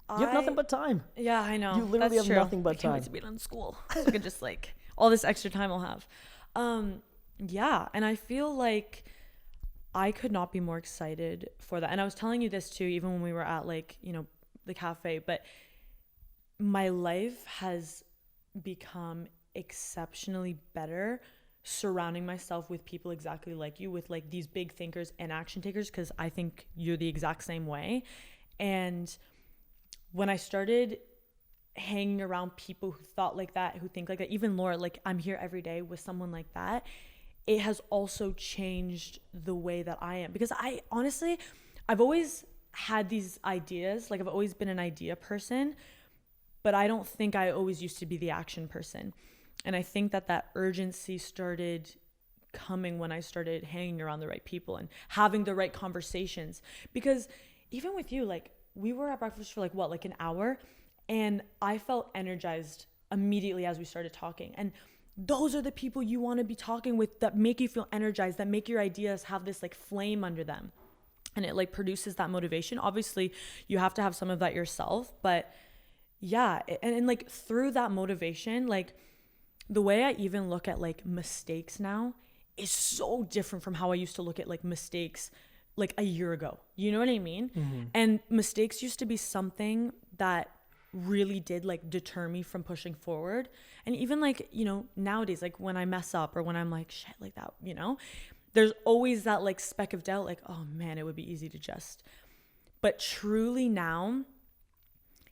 you have nothing but time. Yeah, I know. You literally have nothing but time. I can't wait to be done school. So I can just like, all this extra time I'll have. Yeah. And I feel like I could not be more excited for that. And I was telling you this too, even when we were at like, you know, the cafe, but my life has become exceptionally better surrounding myself with people exactly like you, with like these big thinkers and action takers, because I think you're the exact same way. And when I started hanging around people who thought like that, who think like that, even Laura, like I'm here every day with someone like that, it has also changed the way that I am. Because I honestly, I've always had these ideas, like I've always been an idea person, but I don't think I always used to be the action person. And I think that urgency started coming when I started hanging around the right people and having the right conversations. Because even with you, like we were at breakfast for like an hour, and I felt energized immediately as we started talking. And those are the people you want to be talking with, that make you feel energized, that make your ideas have this like flame under them. And it like produces that motivation. Obviously, you have to have some of that yourself, but yeah. And like through that motivation, like the way I even look at like mistakes now is so different from how I used to look at like mistakes like a year ago. You know what I mean? And mistakes used to be something that really did like deter me from pushing forward. And even like, you know, nowadays, like when I mess up or when I'm like shit like that, you know, there's always that like speck of doubt, like, oh man, it would be easy to just. But truly now,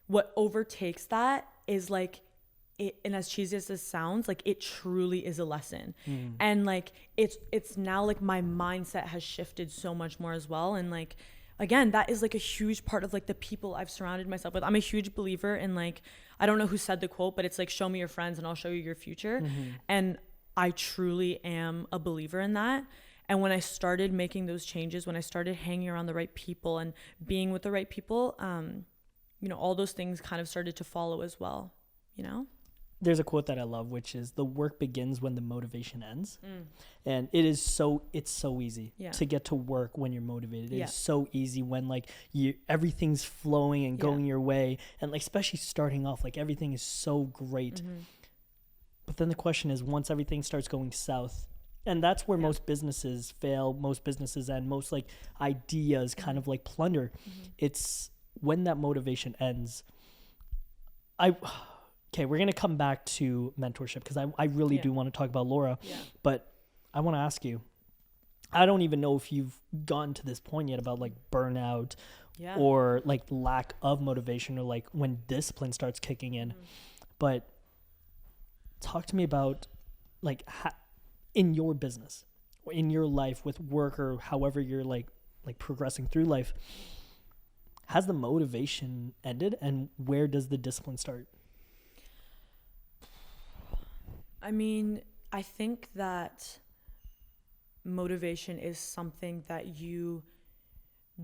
what overtakes that is like it, and as cheesy as this sounds, like it truly is a lesson. And like it's now like my mindset has shifted so much more as well. And like again, that is like a huge part of like the people I've surrounded myself with. I'm a huge believer in like, I don't know who said the quote, but it's like, show me your friends and I'll show you your future. And I truly am a believer in that. And when I started making those changes, when I started hanging around the right people and being with the right people, you know, all those things kind of started to follow as well, you know? There's a quote that I love, which is the work begins when the motivation ends. And it's so easy to get to work when you're motivated. It's so easy when like everything's flowing and going your way. And like, especially starting off, like everything is so great. But then the question is, once everything starts going south, and that's where most businesses fail, most businesses and most like ideas kind of like plunder. It's when that motivation ends. Okay, we're going to come back to mentorship because I really do want to talk about Laura. But I want to ask you, I don't even know if you've gotten to this point yet about like burnout Yeah. or like lack of motivation, or like when discipline starts kicking in. But talk to me about like in your business, or in your life with work, or however you're like progressing through life, has the motivation ended, and where does the discipline start? I mean, I think that motivation is something that you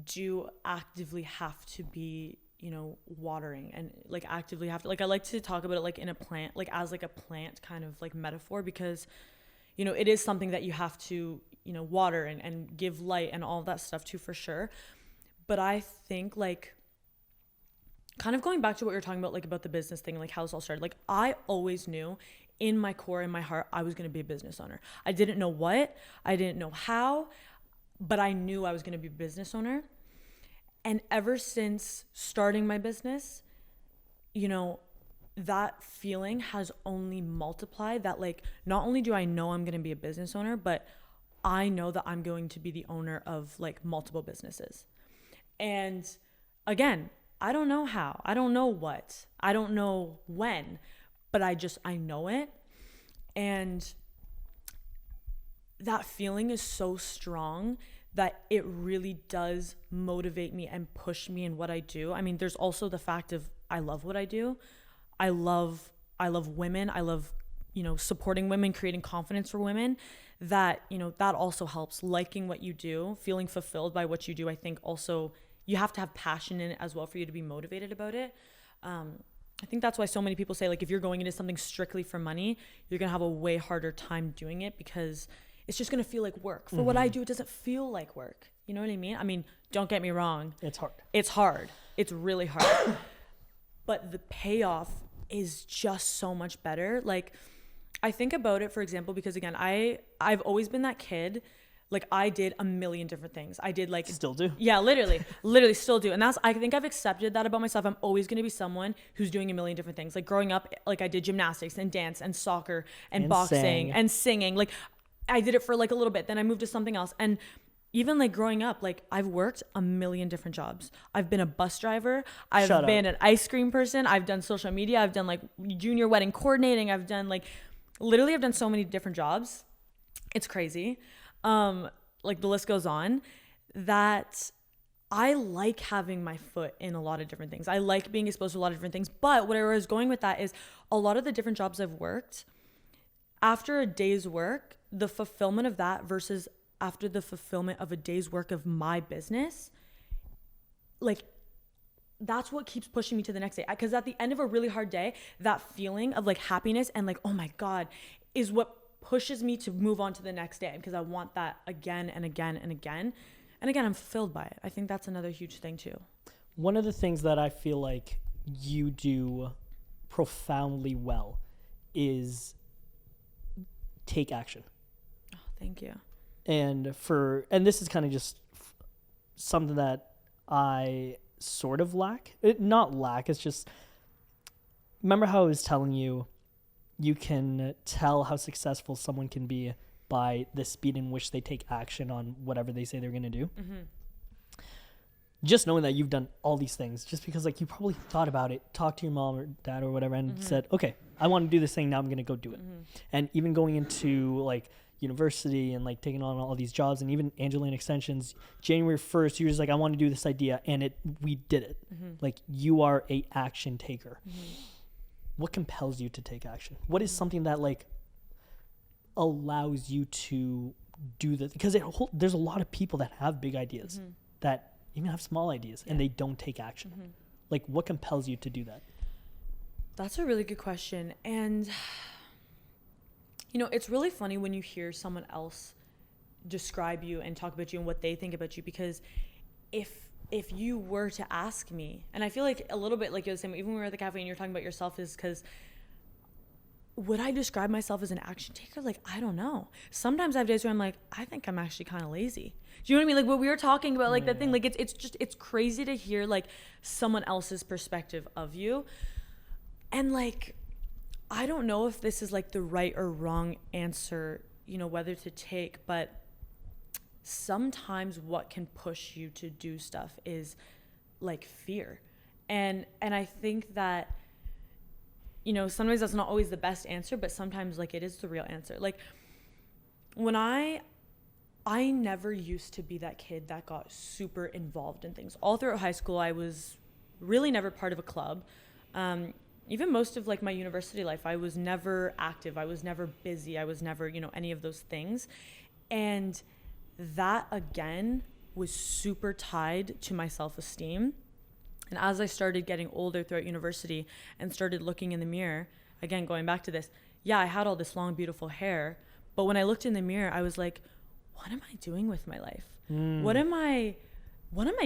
do actively have to be, watering, and like actively have to, like, I like to talk about it like in a plant, like as like a plant kind of like metaphor, because it is something that you have to, water and give light and all of that stuff too, for sure. But I think, like, kind of going back to what you're talking about, like about the business thing, like how this all started, like I always knew in my core, in my heart, I was going to be a business owner. I didn't know what, I didn't know how, but I knew I was going to be a business owner. And ever since starting my business, that feeling has only multiplied. That, like, not only do I know I'm going to be a business owner, but I know that I'm going to be the owner of like multiple businesses. And again, I don't know how, I don't know what, I don't know when, but I know it. And that feeling is so strong that it really does motivate me and push me in what I do. I mean, there's also the fact of I love what I do. I love women. I love, supporting women, creating confidence for women. That, that also helps. Liking what you do, feeling fulfilled by what you do. I think also you have to have passion in it as well for you to be motivated about it. I think that's why so many people say, like, if you're going into something strictly for money, you're going to have a way harder time doing it, because it's just going to feel like work. For what I do, it doesn't feel like work. You know what I mean? I mean, don't get me wrong. It's hard. It's hard. It's really hard. But the payoff is just so much better. Like, I think about it, for example, because again, I've always been that kid. Like, I did a million different things. I did, like, Still do. Yeah, literally still do. And I think I've accepted that about myself. I'm always going to be someone who's doing a million different things. Like, growing up, like, I did gymnastics and dance and soccer and boxing and singing. Like, I did it for like a little bit, then I moved to something else. And even like growing up, like, I've worked a million different jobs. I've been a bus driver. I've been an ice cream person. I've done social media. I've done like junior wedding coordinating. I've done like, literally I've done so many different jobs. It's crazy. Like, the list goes on. That I like having my foot in a lot of different things. I like being exposed to a lot of different things. But where I was going with that is a lot of the different jobs I've worked, after a day's work, the fulfillment of that versus after the fulfillment of a day's work of my business, like, that's what keeps pushing me to the next day. Because at the end of a really hard day, that feeling of like happiness and like, oh my God, is what pushes me to move on to the next day, because I want that again and again and again. And again, I'm fulfilled by it. I think that's another huge thing too. One of the things that I feel like you do profoundly well is take action. Oh, thank you. And this is kind of just something that I sort of lack. Not lack, it's just, remember how I was telling you, you can tell how successful someone can be by the speed in which they take action on whatever they say they're going to do. Just knowing that you've done all these things, just because like you probably thought about it, talked to your mom or dad or whatever, and said, okay, I want to do this thing, now I'm going to go do it. And even going into like university and like taking on all these jobs, and even Angelina Extensions, January 1st, you're just like, I want to do this idea, and we did it. Like, you are a action taker. What compels you to take action? What is something that like allows you to do this? Because there's a lot of people that have big ideas, that even have small ideas, and they don't take action. Like, what compels you to do that? That's a really good question. And it's really funny when you hear someone else describe you and talk about you and what they think about you, because if you were to ask me, and I feel like a little bit like you were saying, even when we were at the cafe and you're talking about yourself, is because would I describe myself as an action taker? Like, I don't know. Sometimes I have days where I'm like, I think I'm actually kind of lazy. Do you know what I mean? Like, what we were talking about, like that thing, like it's crazy to hear like someone else's perspective of you. And like, I don't know if this is like the right or wrong answer, whether to take, but sometimes what can push you to do stuff is like fear. And I think that, you know, sometimes that's not always the best answer, but sometimes like it is the real answer. Like when I never used to be that kid that got super involved in things. All throughout high school, I was really never part of a club. Even most of like my university life, I was never active. I was never busy. I was never, you know, any of those things. And that again was super tied to my self-esteem. And as I started getting older throughout university and started looking in the mirror, again, going back to this, yeah, I had all this long, beautiful hair. But when I looked in the mirror, I was like, what am I doing with my life? What am I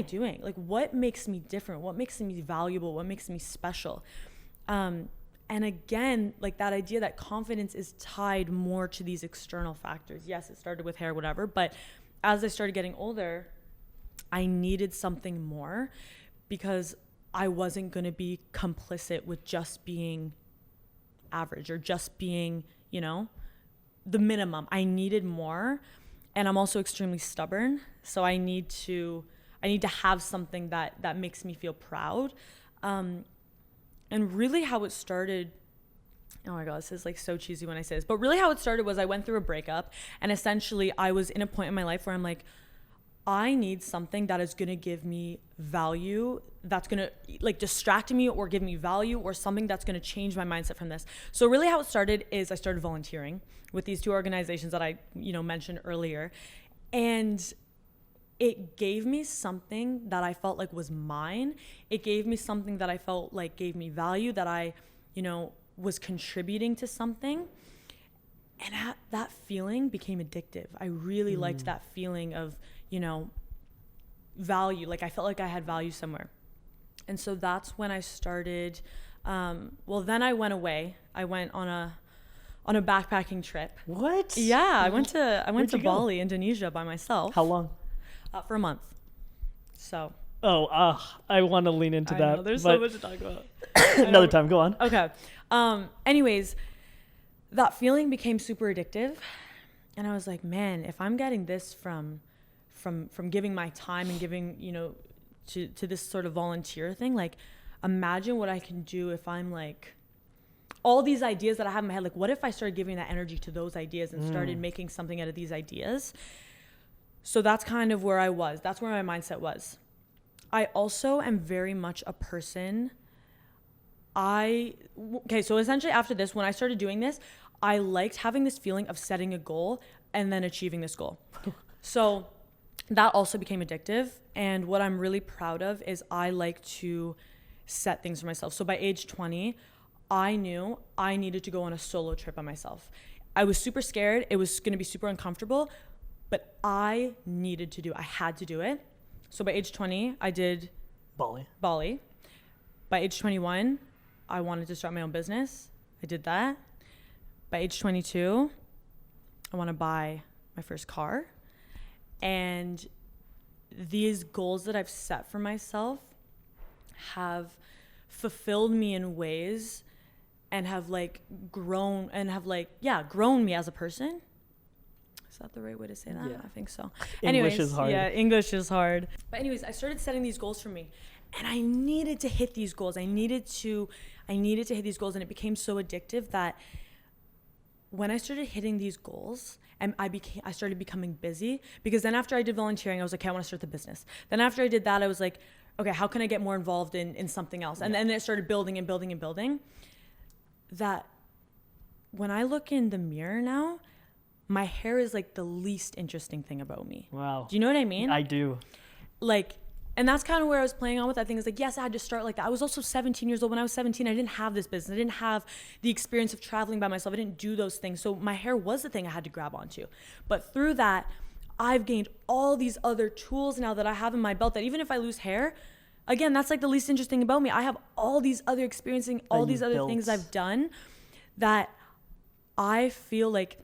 doing? Like, what makes me different? What makes me valuable? What makes me special? And again, like that idea that confidence is tied more to these external factors. Yes, it started with hair, whatever. But as I started getting older, I needed something more, because I wasn't going to be complicit with just being average or just being, you know, the minimum. I needed more. And I'm also extremely stubborn. So I need to have something that makes me feel proud. And really how it started, oh my God, this is like so cheesy when I say this, but really how it started was I went through a breakup, and essentially I was in a point in my life where I'm like, I need something that is going to give me value, that's going to like distract me or give me value, or something that's going to change my mindset from this. So really how it started is I started volunteering with these two organizations that I, you know, mentioned earlier. And it gave me something that I felt like was mine. It gave me something that I felt like gave me value, that I, you know, was contributing to something. And that feeling became addictive. I really liked that feeling of, you know, value. Like I felt like I had value somewhere. And so that's when I started, then I went away. I went on a backpacking trip. What? Yeah, I went to go? Bali, Indonesia by myself. How long? For a month. So. I want to lean into that. Know, there's so much to talk about. Another time, go on. Okay. Anyways, that feeling became super addictive, and I was like, man, if I'm getting this from giving my time and giving, you know, to this sort of volunteer thing, like imagine what I can do if I'm like all these ideas that I have in my head, like what if I started giving that energy to those ideas and started making something out of these ideas? So that's kind of where I was. That's where my mindset was. I also am very much a person. So essentially after this, when I started doing this, I liked having this feeling of setting a goal and then achieving this goal. So that also became addictive. And what I'm really proud of is I like to set things for myself. So by age 20, I knew I needed to go on a solo trip by myself. I was super scared. It was going to be super uncomfortable, but I had to do it. So by age 20, I did Bali. By age 21, I wanted to start my own business. I did that. By age 22, I want to buy my first car. And these goals that I've set for myself have fulfilled me in ways and have grown me as a person. Is that the right way to say that? Yeah. I think so. English is hard. Yeah, English is hard. But anyways, I started setting these goals for me, and I needed to hit these goals. I needed to hit these goals, and it became so addictive that when I started hitting these goals, and I started becoming busy, because then after I did volunteering, I was like, okay, I want to start the business. Then after I did that, I was like, okay, how can I get more involved in something else? And then it started building and building and building. That when I look in the mirror now, my hair is like the least interesting thing about me. Wow. Do you know what I mean? I do. And that's kind of where I was playing on with that thing. Is like, yes, I had to start like that. I was also 17 years old. When I was 17, I didn't have this business. I didn't have the experience of traveling by myself. I didn't do those things. So my hair was the thing I had to grab onto. But through that, I've gained all these other tools now that I have in my belt, that even if I lose hair, again, that's like the least interesting about me. I have all these other experiencing, all these other things I've done, that I feel like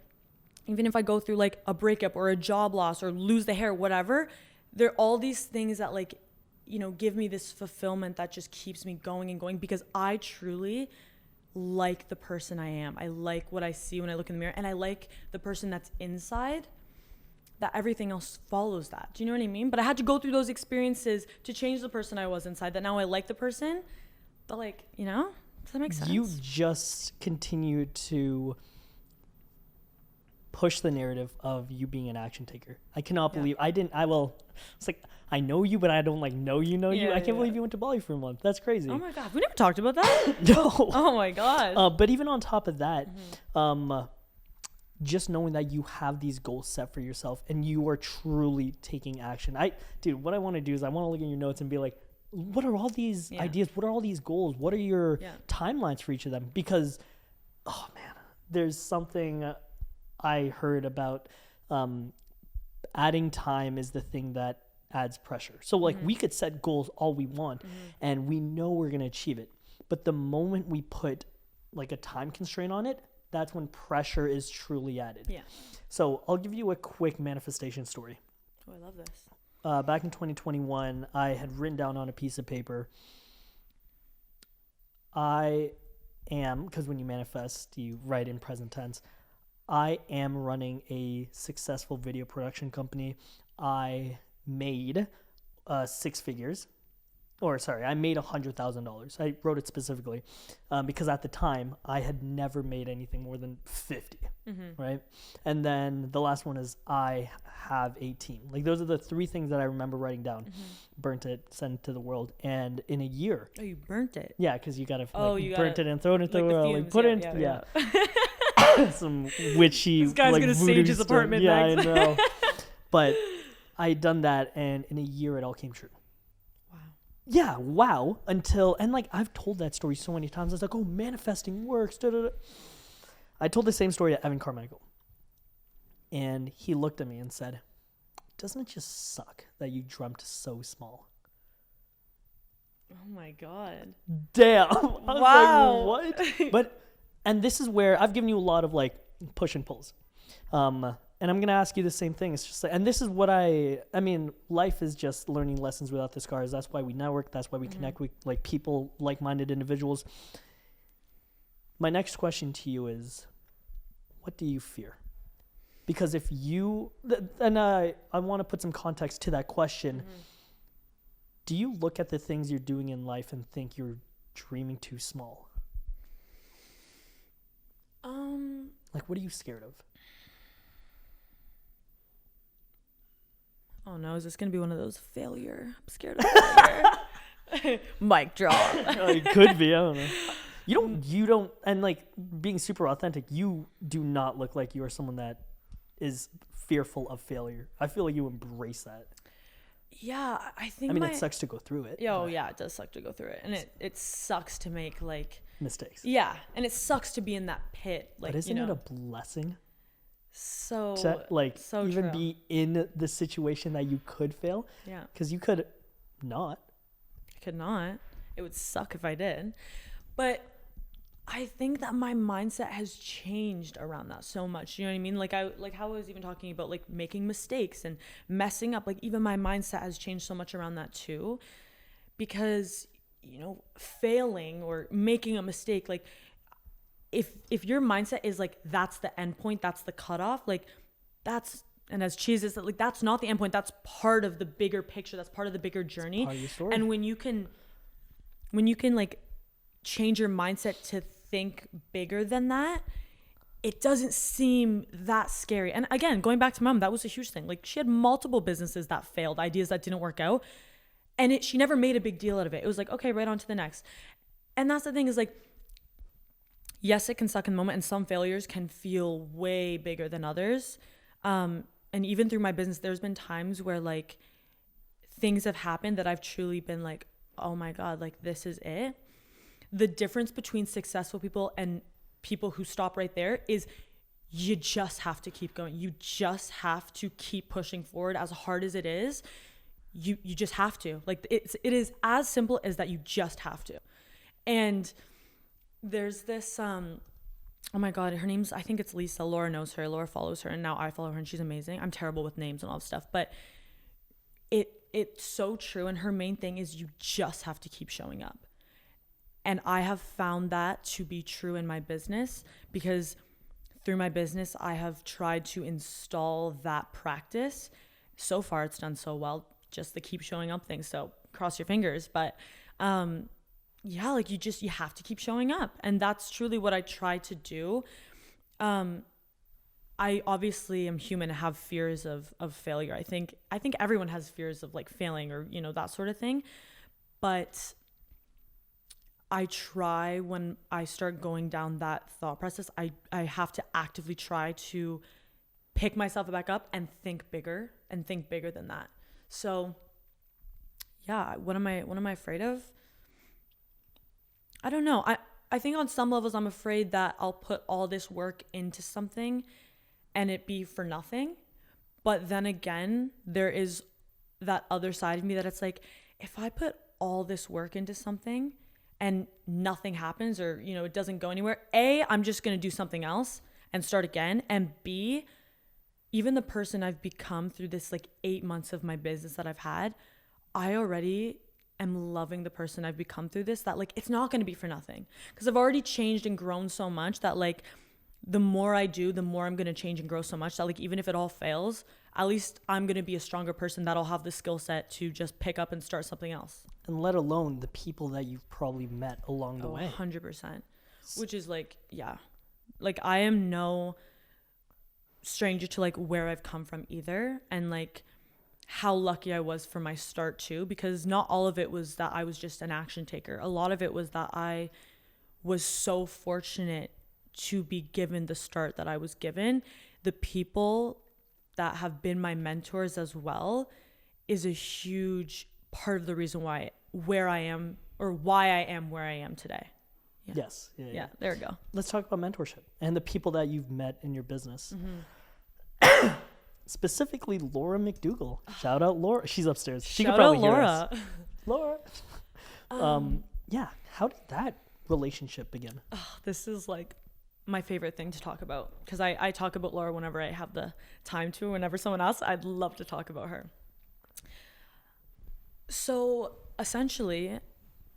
even if I go through like a breakup or a job loss or lose the hair, whatever, there are all these things that give me this fulfillment that just keeps me going and going, because I truly like the person I am. I like what I see when I look in the mirror, and I like the person that's inside that everything else follows that. Do you know what I mean? But I had to go through those experiences to change the person I was inside, that now I like the person. But like, you know, does that make sense? You just continue to push the narrative of you being an action taker. I cannot believe it's like, I know you, but I don't like know you. I can't believe you went to Bali for a month. That's crazy. Oh my God. We never talked about that. No. Oh my God. But even on top of that, just knowing that you have these goals set for yourself and you are truly taking action. What I want to do is I want to look at your notes and be like, what are all these ideas? What are all these goals? What are your timelines for each of them? Because, oh man, there's something I heard about adding time is the thing that adds pressure. So like we could set goals all we want and we know we're going to achieve it. But the moment we put like a time constraint on it, that's when pressure is truly added. Yeah. So I'll give you a quick manifestation story. Oh, I love this. Back in 2021, I had written down on a piece of paper, I am, because when you manifest, you write in present tense, I am running a successful video production company. I made 6 figures. I made $100,000. I wrote it specifically because at the time I had never made anything more than 50, right? And then the last one is I have a team. Like those are the 3 things that I remember writing down. Burnt it, sent it to the world, and in a year. Oh, you burnt it? Yeah, because you gotta burnt it and throw it into the world. Like put it into some witchy. This guy's like, gonna sage his apartment. Yeah, next. I know. But I had done that, and in a year it all came true. Yeah, wow. And like I've told that story so many times. I was like, oh, manifesting works. Da, da, da. I told the same story to Evan Carmichael. And he looked at me and said, doesn't it just suck that you dreamt so small? Oh my God. Damn. I was like, what? And this is where I've given you a lot of like push and pulls. And I'm going to ask you the same thing. It's just like, and this is what I mean, life is just learning lessons without the scars. That's why we network. That's why we connect with like people, like-minded individuals. My next question to you is, what do you fear? Because if you, and I want to put some context to that question. Do you look at the things you're doing in life and think you're dreaming too small? Like, what are you scared of? Oh no, is this gonna be one of those failure? I'm scared of failure. Mic drop. It could be, I don't know. You don't, and like being super authentic, you do not look like you are someone that is fearful of failure. I feel like you embrace that. Yeah, I think. It sucks to go through it. Oh yeah, it does suck to go through it, and it sucks to make like mistakes. Yeah, and it sucks to be in that pit. Like, but isn't it a blessing? So to even true. Be in the situation that you could fail. Yeah, because you could not. I could not. It would suck if I did, but I think that my mindset has changed around that so much. You know what I mean? Like how I was even talking about like making mistakes and messing up. Like even my mindset has changed so much around that too, because failing or making a mistake, like if your mindset is like that's the end point, that's the cutoff, like that's, and as cheesy as that, like that's not the end point, that's part of the bigger picture, that's part of the bigger journey. Part of your story. And when you can like change your mindset to think bigger than that, it doesn't seem that scary. And again, going back to mom, that was a huge thing. Like she had multiple businesses that failed, ideas that didn't work out, and she never made a big deal out of it. It was like, okay, right on to the next. And that's the thing, is like, yes, it can suck in the moment, and some failures can feel way bigger than others. And even through my business, there's been times where like things have happened that I've truly been like, oh my God, like this is it. The difference between successful people and people who stop right there is you just have to keep going. You just have to keep pushing forward as hard as it is. You just have to. Like it is as simple as that. You just have to. And there's this oh my God, her name's, I think it's Lisa. Laura knows her. Laura follows her, and now I follow her, and she's amazing. I'm terrible with names and all that stuff, but it's so true. And her main thing is you just have to keep showing up. And I have found that to be true in my business, because through my business, I have tried to install that practice. So far, it's done so well, just the keep showing up thing. So cross your fingers. But yeah, like you have to keep showing up. And that's truly what I try to do. I obviously am human and have fears of failure. I think everyone has fears of like failing or, that sort of thing. But I try, when I start going down that thought process, I have to actively try to pick myself back up and think bigger than that. So yeah, what am I afraid of? I don't know. I think on some levels I'm afraid that I'll put all this work into something and it be for nothing. But then again, there is that other side of me that it's like, if I put all this work into something and nothing happens, or, it doesn't go anywhere, A, I'm just going to do something else and start again. And B, even the person I've become through this like 8 months of my business that I've had, I already am loving the person I've become through this, that like, it's not going to be for nothing, because I've already changed and grown so much that like, the more I do, the more I'm going to change and grow so much that like, even if it all fails, at least I'm going to be a stronger person that'll have the skill set to just pick up and start something else. And let alone the people that you've probably met along the way. 100%. Which is like, yeah, like I am no stranger to like where I've come from either. And like how lucky I was for my start too, because not all of it was that I was just an action taker. A lot of it was that I was so fortunate to be given the start that I was given. The people that have been my mentors as well is a huge part of the reason why I am where I am today. Yeah. Yes. Yeah, there we go. Let's talk about mentorship and the people that you've met in your business. Mm-hmm. Specifically, Laura McDougall. Shout out Laura. She's upstairs. She could probably hear us. Laura. Yeah. How did that relationship begin? Oh, this is like my favorite thing to talk about, because I talk about Laura whenever I have the time to. Whenever someone else, I'd love to talk about her. So essentially,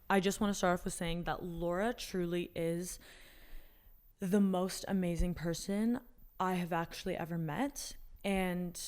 I just want to start off with saying that Laura truly is the most amazing person I have actually ever met. And,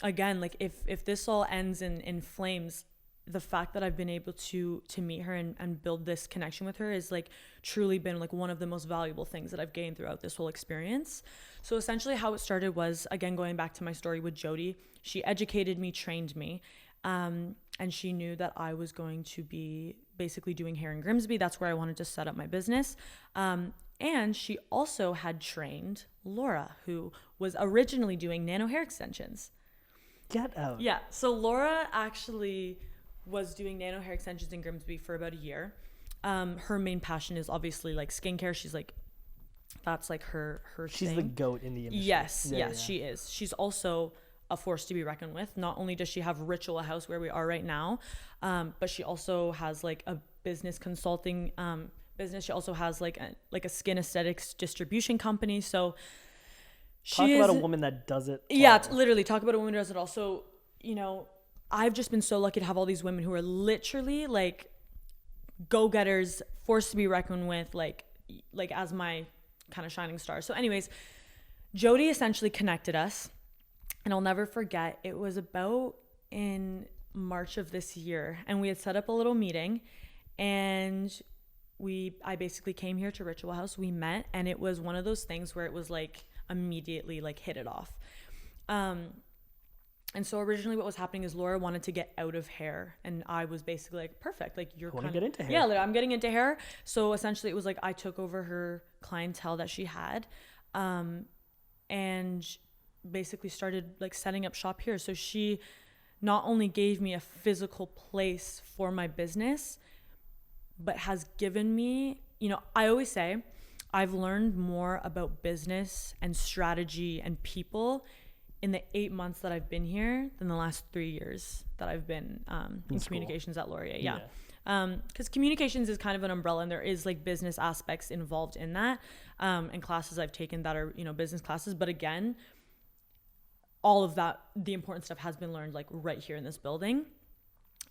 again, like if this all ends in flames, the fact that I've been able to meet her and build this connection with her is like truly been like one of the most valuable things that I've gained throughout this whole experience. So essentially how it started was, again, going back to my story with Jody. She educated me, trained me, and she knew that I was going to be basically doing hair in Grimsby. That's where I wanted to set up my business. And she also had trained Laura, who was originally doing nano hair extensions. Get out. Yeah. So Laura actually was doing nano hair extensions in Grimsby for about a year. Her main passion is obviously like skincare. She's like, that's like her She's thing. the GOAT in the industry. Yes, she is. She's also a force to be reckoned with. Not only does she have Ritual House where we are right now, but she also has like a business consulting business. She also has like a skin aesthetics distribution company. So talk about a woman that does it all. Yeah, literally talk about a woman who does it all. So, I've just been so lucky to have all these women who are literally like go-getters, forced to be reckoned with, like as my kind of shining star. So anyways, Jody essentially connected us, and I'll never forget, it was about in March of this year, and we had set up a little meeting, and I basically came here to Ritual House. We met, and it was one of those things where it was like immediately like hit it off. And so originally what was happening is Laura wanted to get out of hair, and I was basically like, perfect. Like you're want to get into hair. Yeah, like, I'm getting into hair. So essentially it was like I took over her clientele that she had, and basically started like setting up shop here. So she not only gave me a physical place for my business, but has given me, I always say I've learned more about business and strategy and people in the 8 months that I've been here than the last 3 years that I've been in communications at Laurier. Yeah. Because communications is kind of an umbrella, and there is like business aspects involved in that, and classes I've taken that are, business classes. But again, all of that, the important stuff has been learned like right here in this building,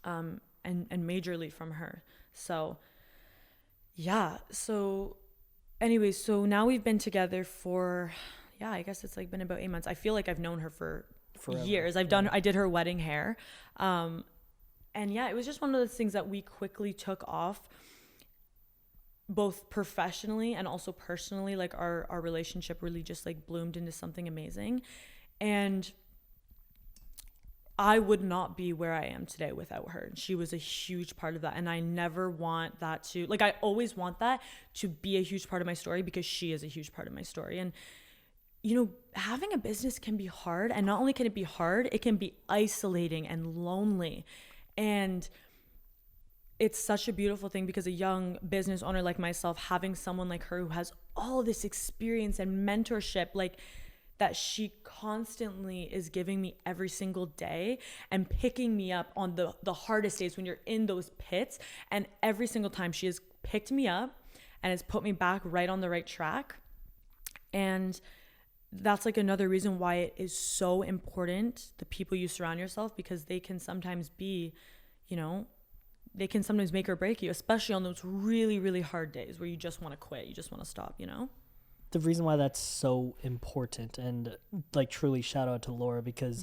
and majorly from her. So yeah. So anyways, so now we've been together for, yeah, I guess it's like been about 8 months. I feel like I've known her for Forever. years. I did her wedding hair. And yeah, it was just one of those things that we quickly took off, both professionally and also personally. Like our relationship really just like bloomed into something amazing. And I would not be where I am today without her. She was a huge part of that. And I never want that to, like, I always want that to be a huge part of my story because she is a huge part of my story. And, you know, having a business can be hard. And not only can it be hard, it can be isolating and lonely. And it's such a beautiful thing because a young business owner like myself, having someone like her who has all this experience and mentorship, like, that she constantly is giving me every single day and picking me up on the hardest days when you're in those pits. And every single time she has picked me up and has put me back right on the right track. And that's like another reason why it is so important, the people you surround yourself, because they can sometimes be, you know, they can sometimes make or break you, especially on those really, really hard days where you just want to quit. You just want to stop, you know? The reason why that's so important, and like truly shout out to Laura, because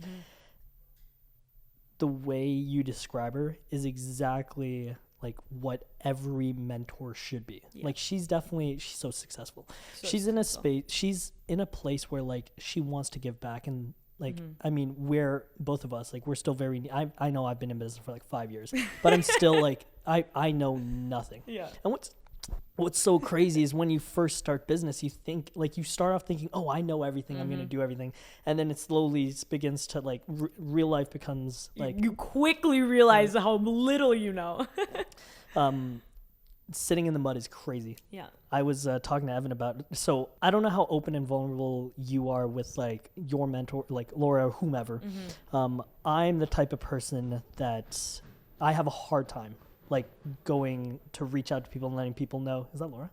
the way you describe her is exactly like what every mentor should be. Yeah. Like she's so successful. She's in a space, she's in a place where like she wants to give back. And like, I mean, we're both of us, like we're still I know I've been in business for like 5 years, but I'm still like, I know nothing. Yeah. And what's so crazy is when you first start business, you think like you start off thinking, oh, I know everything. I'm going to do everything. And then it slowly begins to like real life becomes like. You quickly realize how little you know. Sitting in the mud is crazy. Yeah. I was talking to Evan about it. So I don't know how open and vulnerable you are with like your mentor, like Laura or whomever. I'm the type of person that I have a hard time like going to reach out to people and letting people know. Is that Laura?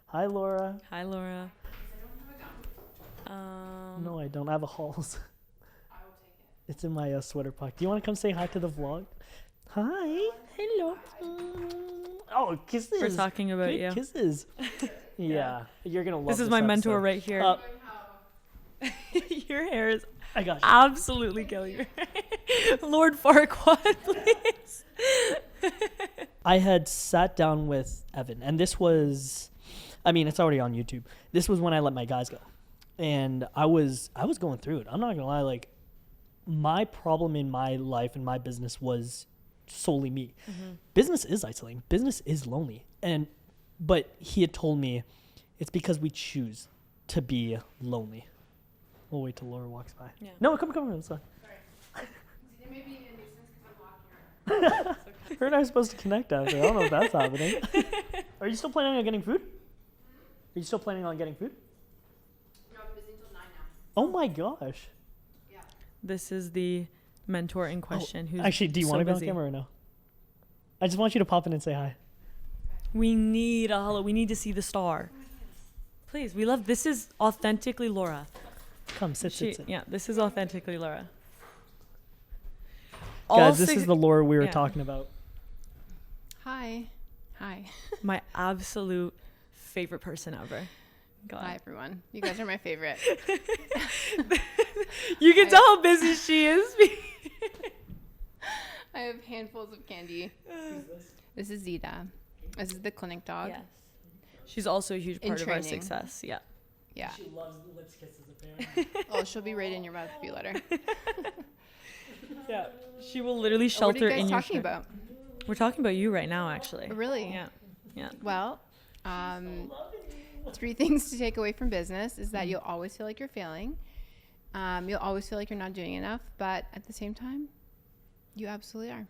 Hi, Laura. Hi, Laura. No, I don't have a Halls. I will take it. It's in my sweater pocket. Do you want to come say hi to the vlog? Hi. Hello. Oh, kisses. We're talking about you. Kisses. Yeah. You're going to love this. This is my mentor episode. right here. Your hair is absolutely killing your hair. Lord Farquaad, please. I had sat down with Evan, and this was, I mean, it's already on YouTube. This was when I let my guys go. And I was going through it. I'm not going to lie. Like, my problem in my life and my business was solely me. Business is isolating. Business is lonely. But he had told me it's because we choose to be lonely. We'll wait till Laura walks by. Yeah. No, come. It's fine. Sorry. It may be a nuisance because I'm walking around. Her and I are supposed to connect after. I don't know if that's happening. Are you still planning on getting food? Are you still planning on getting food? No, I'm busy until 9 now. Oh my gosh. Yeah. This is the mentor in question. Who's actually, do you want to be on busy. camera or no? I just want you to pop in and say hi. We need a hello. We need to see the star. Please, we love. This is authentically Laura. Come, sit. Yeah, this is authentically Laura. Guys, this is the Laura we were talking about. Hi. My absolute favorite person ever. God. Hi, everyone. You guys are my favorite. You can tell how busy she is. I have handfuls of candy. This is Zita. This is the clinic dog. Yes. She's also a huge part of our success. Yeah. Yeah. She loves lips kisses, apparently. Oh, she'll be right in your mouth if you let her. Yeah. She will literally shelter in your What are you guys talking about? We're talking about you right now, actually. Really? Yeah. Well, 3 things to take away from business is that you'll always feel like you're failing. You'll always feel like you're not doing enough, but at the same time, you absolutely are.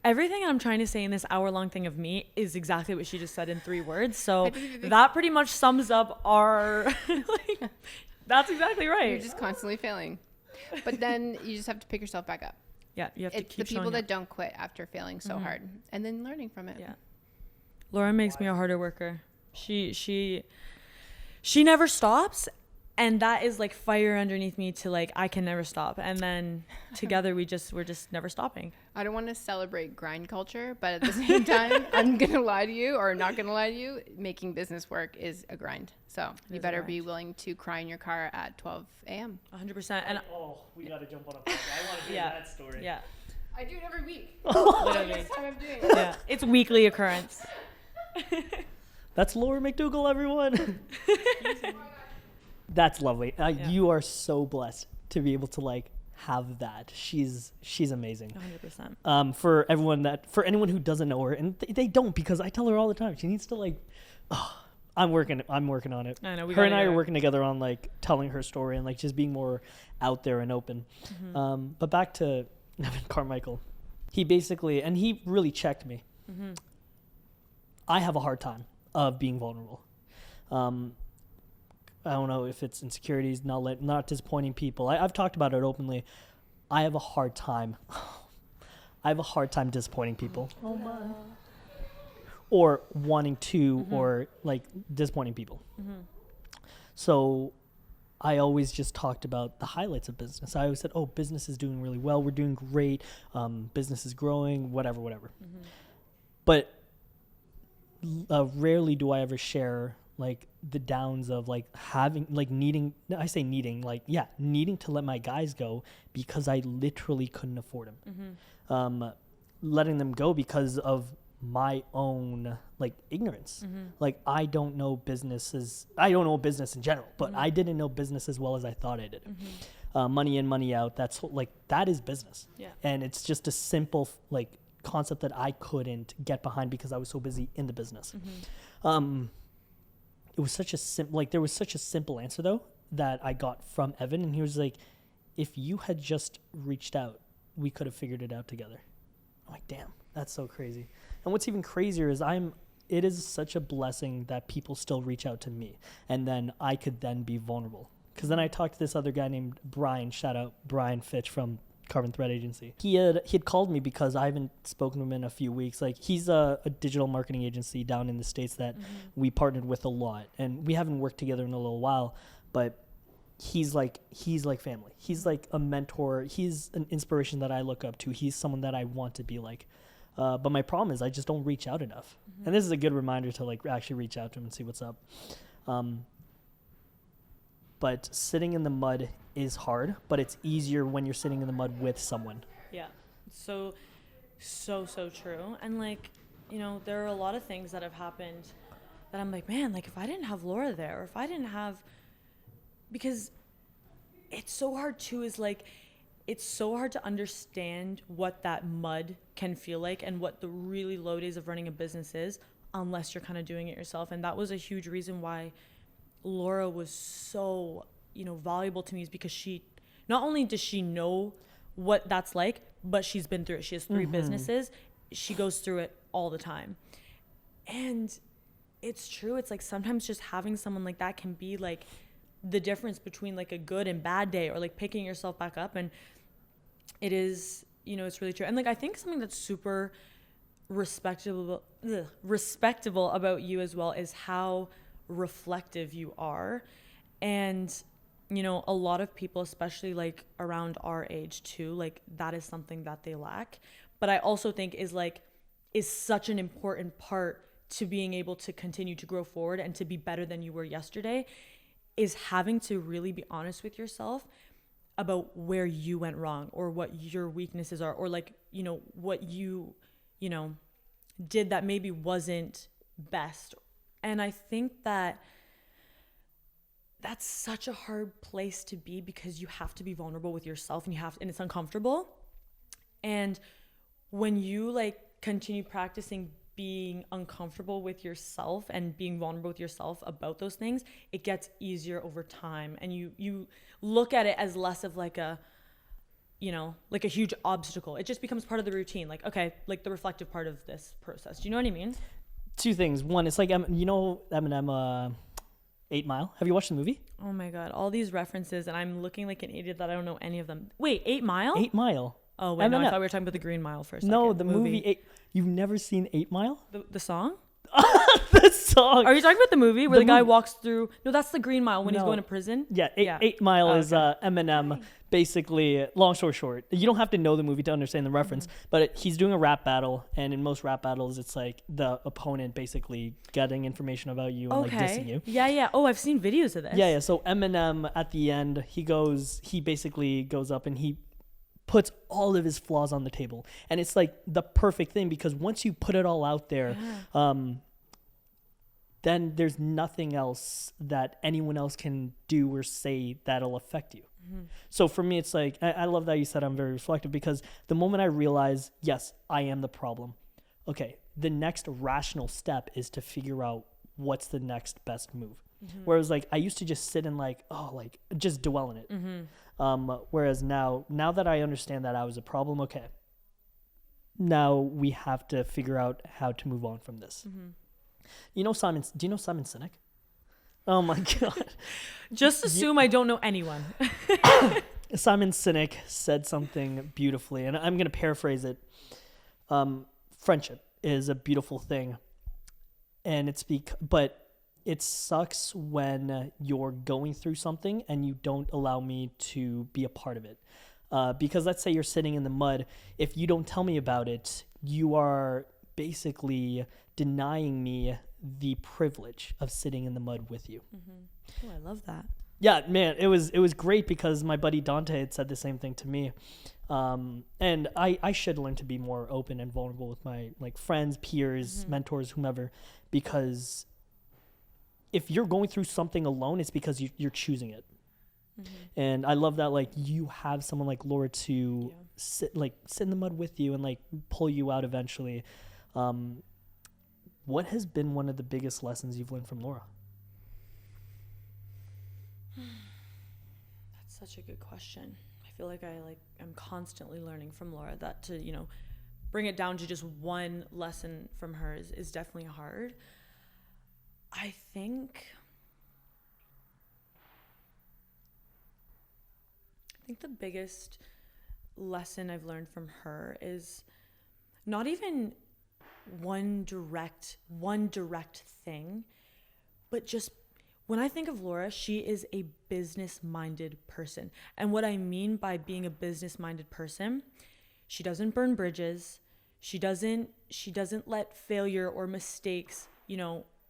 Everything I'm trying to say in this hour-long thing of me is exactly what she just said in 3 words. So that pretty much sums up our, like, that's exactly right. You're just constantly failing. But then you just have to pick yourself back up. Yeah, you have to keep It's the people that don't quit after failing so hard and then learning from it. Yeah. Laura makes me a harder worker. She never stops. And that is like fire underneath me to like, I can never stop. And then together we're just never stopping. I don't want to celebrate grind culture, but at the same time, I'm going to lie to you or not going to lie to you. Making business work is a grind. So you better be willing to cry in your car at 12 a.m. 100%. And we got to jump on a podcast. I want to hear that story. Yeah. I do it every week. Literally. This time I'm doing it. Yeah. It's weekly occurrence. That's Laura McDougall, everyone. That's lovely. You are so blessed to be able to like have that. She's amazing. 100%. For anyone who doesn't know her, and they don't, because I tell her all the time, she needs to like, I'm working on it. I know. Her and I are working together on like telling her story and like just being more out there and open. But back to Evan Carmichael. He basically, and he really checked me. I have a hard time of being vulnerable. I don't know if it's insecurities, not disappointing people. I've talked about it openly. I have a hard time. I have a hard time disappointing people. Oh my. Or wanting to, or like disappointing people. So I always just talked about the highlights of business. I always said, oh, business is doing really well. We're doing great. Business is growing, whatever. But rarely do I ever share like the downs of like having like needing to let my guys go because I literally couldn't afford them. Letting them go because of my own like ignorance. Like I don't know business in general, but I didn't know business as well as I thought I did. Money in, money out, that is business. And it's just a simple like concept that I couldn't get behind because I was so busy in the business. It was such a there was such a simple answer though that I got from Evan, and he was like, if you had just reached out, we could have figured it out together. I'm like, damn, that's so crazy. And what's even crazier is it is such a blessing that people still reach out to me, and then I could then be vulnerable. Because then I talked to this other guy named Brian, shout out Brian Fitch from Carbon Thread Agency. He had called me because I haven't spoken to him in a few weeks. Like he's a digital marketing agency down in the States that we partnered with a lot, and we haven't worked together in a little while, but he's like family. He's like a mentor. He's an inspiration that I look up to. He's someone that I want to be like. But my problem is I just don't reach out enough. And this is a good reminder to like actually reach out to him and see what's up. But sitting in the mud is hard, but it's easier when you're sitting in the mud with someone. Yeah. So true. And like, you know, there are a lot of things that have happened that I'm like, man, like if I didn't have Laura there, or if I didn't have, because it's so hard too, is like, it's so hard to understand what that mud can feel like and what the really low days of running a business is unless you're kind of doing it yourself. And that was a huge reason why Laura was so, you know, valuable to me, is because she, not only does she know what that's like, but she's been through it. She has 3 businesses. She goes through it all the time. And it's true. It's like sometimes just having someone like that can be like the difference between like a good and bad day, or like picking yourself back up. And it is, you know, it's really true. And like I think something that's super respectable about you as well is how reflective you are. And you know, a lot of people, especially like around our age too, like that is something that they lack, but I also think is such an important part to being able to continue to grow forward and to be better than you were yesterday, is having to really be honest with yourself about where you went wrong, or what your weaknesses are, or like, you know, what you know, did that maybe wasn't best. And I think that that's such a hard place to be, because you have to be vulnerable with yourself, and and it's uncomfortable. And when you like continue practicing being uncomfortable with yourself and being vulnerable with yourself about those things, it gets easier over time. And you look at it as less of like a, you know, like a huge obstacle. It just becomes part of the routine. Like, okay, like the reflective part of this process. Do you know what I mean? 2 things. One, it's like, you know, Eminem, 8 Mile. Have you watched the movie? Oh my God. All these references, and I'm looking like an idiot that I don't know any of them. Wait, 8 Mile? 8 Mile. Oh, wait, no, I thought we were talking about the Green Mile for a second. No, the movie. You've never seen 8 Mile? The song? The song. Are you talking about the movie where The the guy movie. walks through? No, that's the Green Mile when he's No. going to prison. Yeah, Yeah. 8 Mile Oh, is okay. Eminem. Basically, long story short, you don't have to know the movie to understand the reference, but he's doing a rap battle, and in most rap battles, it's like the opponent basically getting information about you and like dissing you. Yeah. Oh, I've seen videos of this. Yeah. So Eminem at the end, he basically goes up and he puts all of his flaws on the table, and it's like the perfect thing because once you put it all out there, then there's nothing else that anyone else can do or say that'll affect you. So for me, it's like, I love that you said I'm very reflective because the moment I realize, yes, I am the problem. Okay, the next rational step is to figure out what's the next best move. Whereas like I used to just sit and like, just dwell in it. Whereas now that I understand that I was a problem, okay, now we have to figure out how to move on from this. Do you know Simon Sinek? Oh my God. Just assume I don't know anyone. Simon Sinek said something beautifully, and I'm going to paraphrase it. Friendship is a beautiful thing, and but it sucks when you're going through something and you don't allow me to be a part of it. Because let's say you're sitting in the mud. If you don't tell me about it, you are basically denying me the privilege of sitting in the mud with you. Oh, I love that. Yeah, man, it was great because my buddy Dante had said the same thing to me. And I should learn to be more open and vulnerable with my like friends, peers, mentors, whomever, because if you're going through something alone, it's because you're choosing it. And I love that like you have someone like Laura to sit in the mud with you and like pull you out eventually. What has been one of the biggest lessons you've learned from Laura? That's such a good question. I feel like I'm constantly learning from Laura that to, bring it down to just one lesson from her is definitely hard. I think the biggest lesson I've learned from her is not even one direct thing, but just when I think of Laura, she is a business-minded person. And what I mean by being a business-minded person, she doesn't burn bridges. She doesn't let failure or mistakes,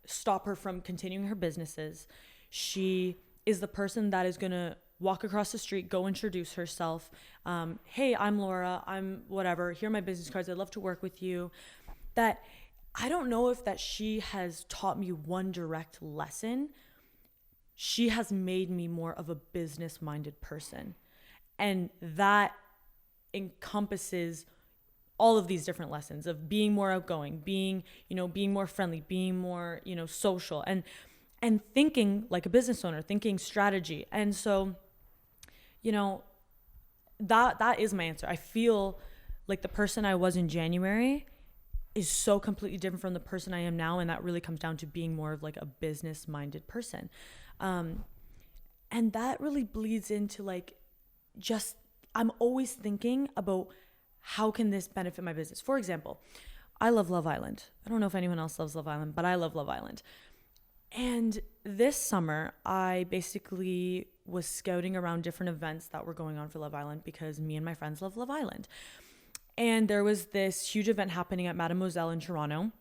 stop her from continuing her businesses. She is the person that is going to walk across the street, go introduce herself. Hey, I'm Laura. I'm whatever. Here are my business cards. I'd love to work with you. That I don't know if that she has taught me one direct lesson. She has made me more of a business-minded person. And that encompasses all of these different lessons of being more outgoing, being more friendly, being more, social and thinking like a business owner, thinking strategy. And so, that is my answer. I feel like the person I was in January is so completely different from the person I am now. And that really comes down to being more of like a business-minded person. And that really bleeds into like, just, I'm always thinking about how can this benefit my business? For example, I love Love Island. I don't know if anyone else loves Love Island, but I love Love Island. And this summer, I basically was scouting around different events that were going on for Love Island because me and my friends love Love Island. And there was this huge event happening at Mademoiselle in Toronto.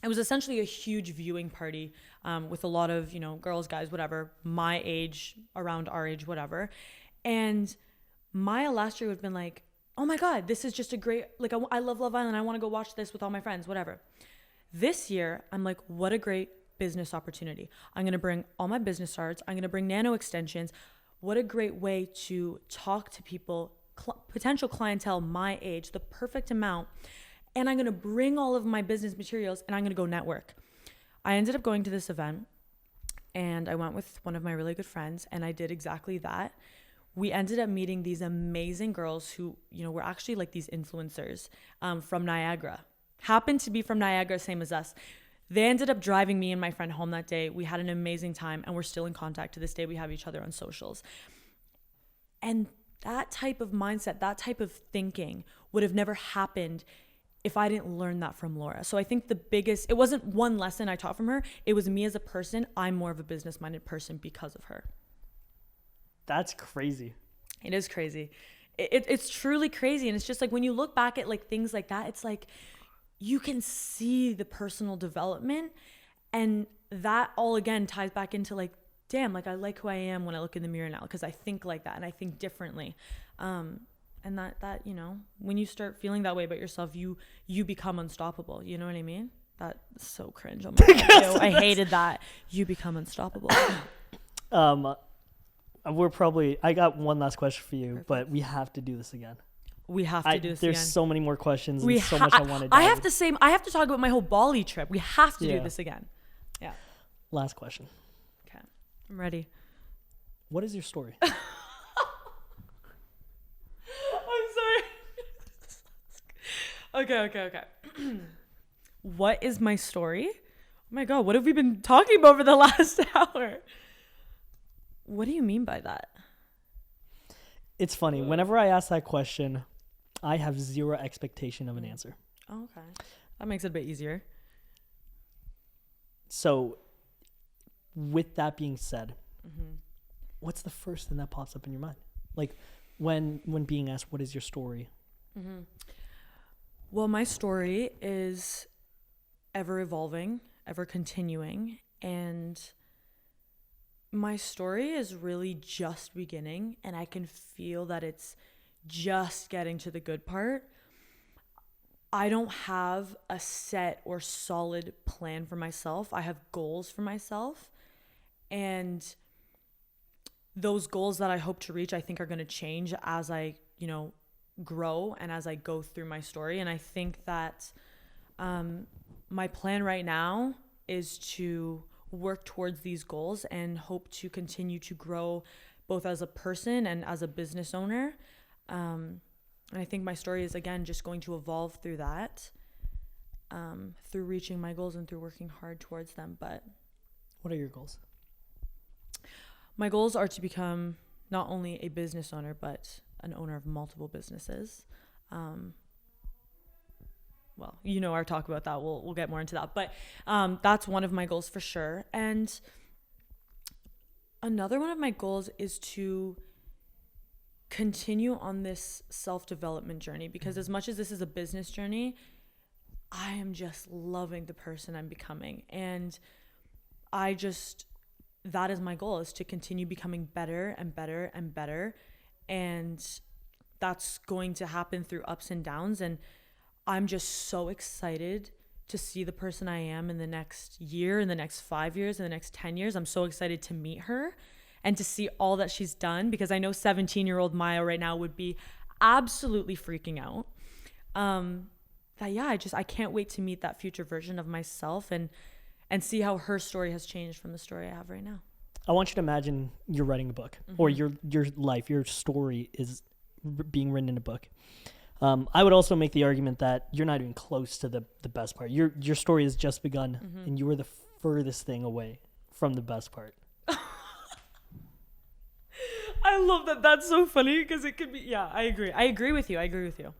It was essentially a huge viewing party with a lot of, girls, guys, whatever, my age, around our age, whatever. And Maya last year would have been like, oh my God, this is just a great, like, I love Love Island. I want to go watch this with all my friends, whatever. This year, I'm like, what a great business opportunity. I'm going to bring all my business cards. I'm going to bring Nano Extensions. What a great way to talk to people, potential clientele my age, the perfect amount. And I'm going to bring all of my business materials and I'm going to go network. I ended up going to this event and I went with one of my really good friends and I did exactly that. We ended up meeting these amazing girls who, were actually like these influencers from Niagara. Happened to be from Niagara, same as us. They ended up driving me and my friend home that day. We had an amazing time and we're still in contact to this day. We have each other on socials. And that type of mindset, that type of thinking would have never happened if I didn't learn that from Laura. So I think it wasn't one lesson I taught from her. It was me as a person. I'm more of a business-minded person because of her. That's crazy. It is crazy. It's truly crazy. And it's just like when you look back at like things like that, it's like you can see the personal development, and that all again ties back into like, damn, like I like who I am when I look in the mirror now because I think like that and I think differently. And that, you know, when you start feeling that way about yourself, you become unstoppable. You know what I mean? That's so cringe. Oh my God. I hated that. You become unstoppable. I got one last question for you. Perfect. But we have to do this again. We have to do this again. There's so many more questions and so much I want to do. I have to talk about my whole Bali trip. We have to do this again. Yeah. Last question. Okay. I'm ready. What is your story? Okay. What is my story? Oh my God, what have we been talking about for the last hour? What do you mean by that? It's funny. Whenever I ask that question, I have zero expectation of an answer. Oh, okay. That makes it a bit easier. So, with that being said, what's the first thing that pops up in your mind? Like, when being asked, what is your story? Mm-hmm. Well, my story is ever evolving, ever continuing, and my story is really just beginning, and I can feel that it's just getting to the good part. I don't have a set or solid plan for myself. I have goals for myself, and those goals that I hope to reach, I think are going to change as I, you know, grow and as I go through my story. And I think that my plan right now is to work towards these goals and hope to continue to grow both as a person and as a business owner. And I think my story is, again, just going to evolve through that, through reaching my goals and through working hard towards them. But what are your goals? My goals are to become not only a business owner, but an owner of multiple businesses. Well, you know, our talk about that, we'll get more into that, but that's one of my goals for sure. And another one of my goals is to continue on this self-development journey, because as much as this is a business journey, I am just loving the person I'm becoming. And that is my goal, is to continue becoming better and better and better. And that's going to happen through ups and downs. And I'm just so excited to see the person I am in the next year, in the next 5 years, in the next 10 years. I'm so excited to meet her and to see all that she's done, because I know 17-year-old Mya right now would be absolutely freaking out. I can't wait to meet that future version of myself and see how her story has changed from the story I have right now. I want you to imagine you're writing a book, or your life, your story is being written in a book. I would also make the argument that you're not even close to the best part. Your story has just begun, and you are the furthest thing away from the best part. I love that. That's so funny, because it could be, yeah, I agree with you.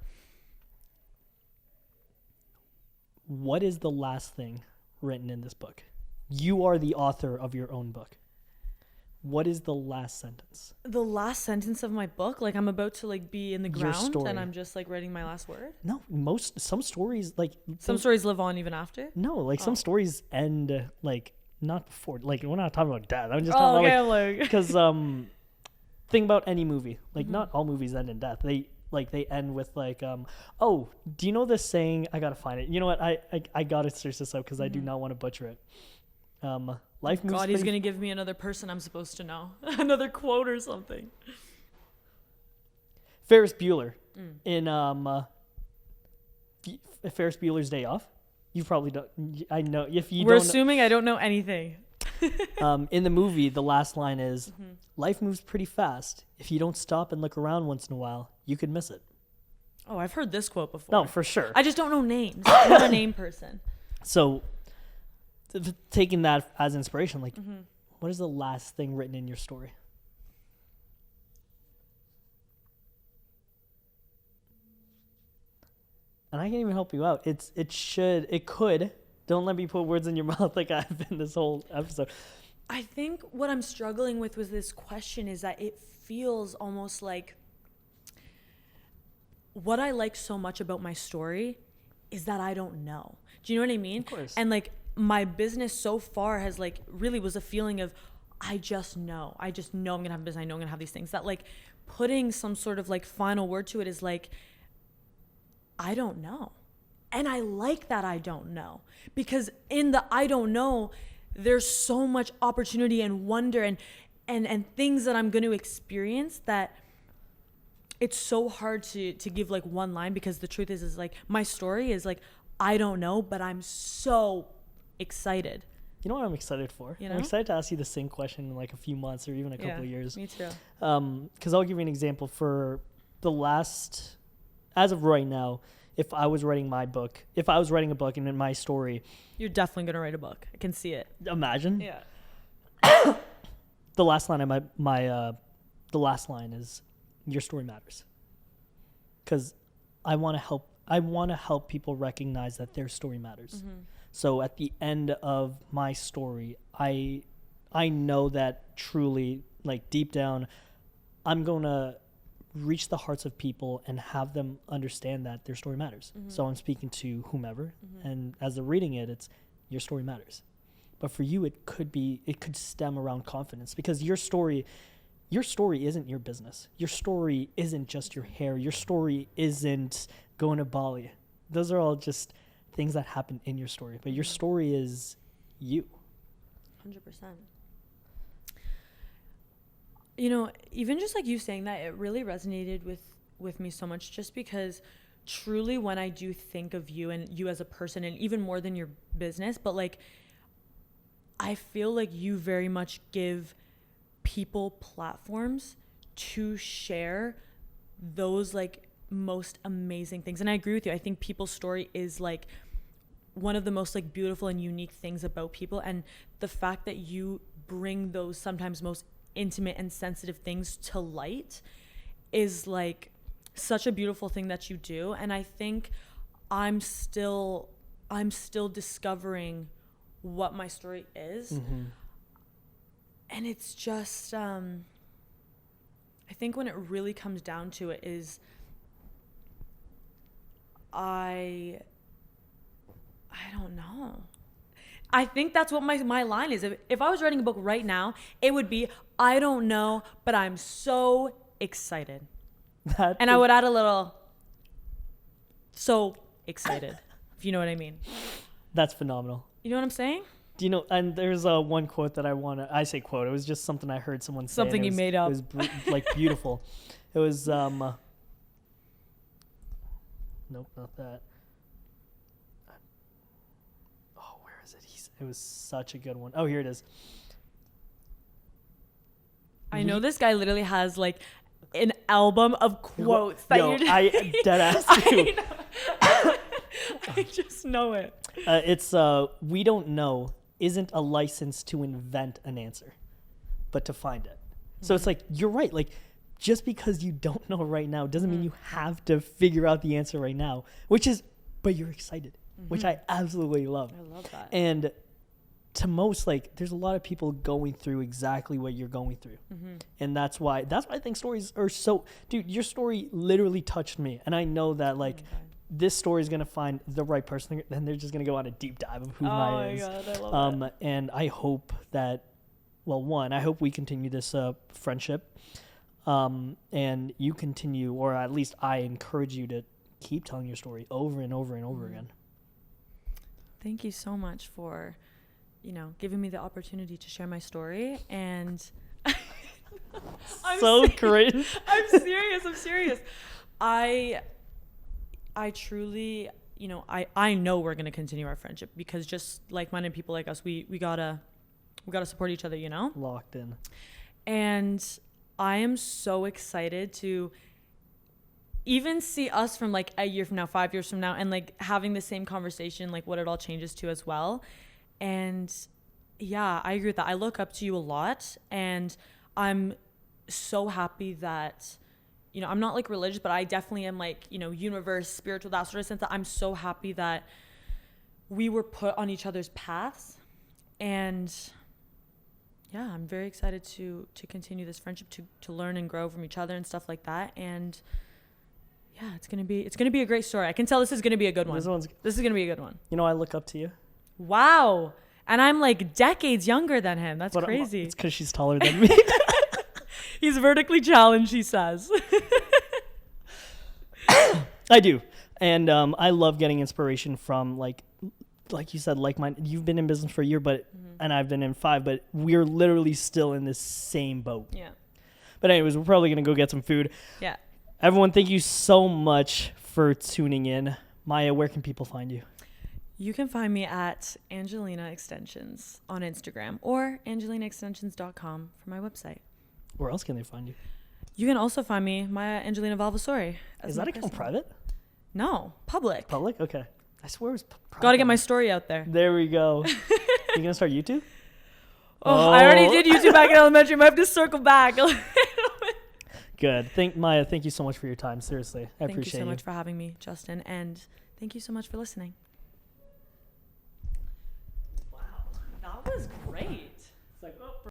What is the last thing written in this book? You are the author of your own book. What is the last sentence? The last sentence of my book? Like I'm about to be in the ground story. And I'm just writing my last word? No, some stories some stories live on even after? No, some stories end not before. We're not talking about death. I'm just talking about because think about any movie. Not all movies end in death. They end with oh, do you know this saying? I gotta find it. You know what? I gotta search this up because I do not want to butcher it. Life moves. God, he's gonna give me another person I'm supposed to know, another quote or something. Ferris Bueller in Ferris Bueller's Day Off. You probably don't. I know if you. We're assuming I don't know anything. In the movie, the last line is, "Life moves pretty fast. If you don't stop and look around once in a while, you could miss it." Oh, I've heard this quote before. No, for sure. I just don't know names. I'm not a name person. So, taking that as inspiration, what is the last thing written in your story? and I can't even help you out. It could. Don't let me put words in your mouth like I've been this whole episode. I think what I'm struggling with this question is that it feels almost like what I like so much about my story is that I don't know. Do you know what I mean? Of course. And like my business so far has like really was a feeling of I just know I'm gonna have business. I know I'm gonna have these things. That like putting some sort of like final word to it is like I don't know. And I like that I don't know, because in the I don't know, there's so much opportunity and wonder and things that I'm going to experience that it's so hard to give like one line, because the truth is like my story is like, I don't know, but I'm so excited. You know what I'm excited for? You know? I'm excited to ask you the same question in like a few months or even a couple of years. Me too. Because I'll give you an example. For the last, as of right now, if I was writing a book and in my story, You're definitely going to write a book. I can see it. imagine. Yeah. The last line the last line is, your story matters. Because I want to help people recognize that their story matters. Mm-hmm. So at the end of my story, I know that truly, like deep down, I'm going to reach the hearts of people and have them understand that their story matters. Mm-hmm. So I'm speaking to whomever, Mm-hmm. and as they're reading it, it's your story matters. But for you, it could stem around confidence, because your story isn't your business. Your story isn't just your hair. Your story isn't going to Bali. Those are all just things that happen in your story. But your story is you. 100%. You know, even just like you saying that, it really resonated with me so much, just because truly when I do think of you and you as a person, and even more than your business, but like I feel like you very much give people platforms to share those like most amazing things. And I agree with you. I think people's story is like one of the most like beautiful and unique things about people, and the fact that you bring those sometimes most intimate and sensitive things to light is like such a beautiful thing that you do. And I think I'm still discovering what my story is. Mm-hmm. And it's just I think when it really comes down to it is I don't know. I think that's what my line is. If I was writing a book right now, it would be, I don't know, but I'm so excited. And I would add a little, so excited, if you know what I mean. That's phenomenal. You know what I'm saying? Do you know, and there's one quote that I say quote, it was just something I heard someone say. Something you made up. It was like beautiful. It was, nope, not that. Oh, where is it? It was such a good one. Oh, here it is. I know this guy literally has like an album of quotes that Yo, you're I dead ass too. I just know it. It's we don't know isn't a license to invent an answer, but to find it. So it's like, you're right. Like, just because you don't know right now doesn't mean you have to figure out the answer right now, but you're excited, which I absolutely love. I love that. And to most, like, there's a lot of people going through exactly what you're going through. And that's why I think stories are so, dude, your story literally touched me. And I know that like, this story is going to find the right person, and they're just going to go on a deep dive of who Mya is. God, I love that. And I hope that, well, one, I hope we continue this friendship, and you continue, or at least I encourage you to keep telling your story over and over and over again. Thank you so much for, giving me the opportunity to share my story. And So cringe. I'm serious. I truly, I know we're going to continue our friendship, because just like-minded people like us, we gotta support each other, Locked in. And I am so excited to even see us from like a year from now, 5 years from now, and like having the same conversation, like what it all changes to as well. And yeah, I agree with that. I look up to you a lot, and I'm so happy that you know, I'm not like religious, but I definitely am like, you know, universe, spiritual, that sort of sense, that I'm so happy that we were put on each other's paths. And yeah, I'm very excited to continue this friendship, to learn and grow from each other and stuff like that. And yeah, it's gonna be a great story. I can tell this is gonna be a good one. This is gonna be a good one. You know, I look up to you. Wow. And I'm like decades younger than him. That's crazy. It's because she's taller than me. He's vertically challenged, he says. I do. And I love getting inspiration from like you said, like mine. You've been in business for a year, but and I've been in 5, but we're literally still in this same boat. Yeah. But anyways, we're probably gonna go get some food. Yeah. Everyone, thank you so much for tuning in. Maya, where can people find you? You can find me at Angelina Extensions on Instagram or angelinaextensions.com for my website. Where else can they find you? You can also find me, Mya Angelina Valvasori. Is that account private? No, public. Public? Okay. I swear it was private. Gotta get my story out there. There we go. You gonna start YouTube? I already did YouTube back in elementary. I might have to circle back. Good. Maya, thank you so much for your time. Seriously, I appreciate you. Thank you so much for having me, Justin. And thank you so much for listening. Wow, that was great.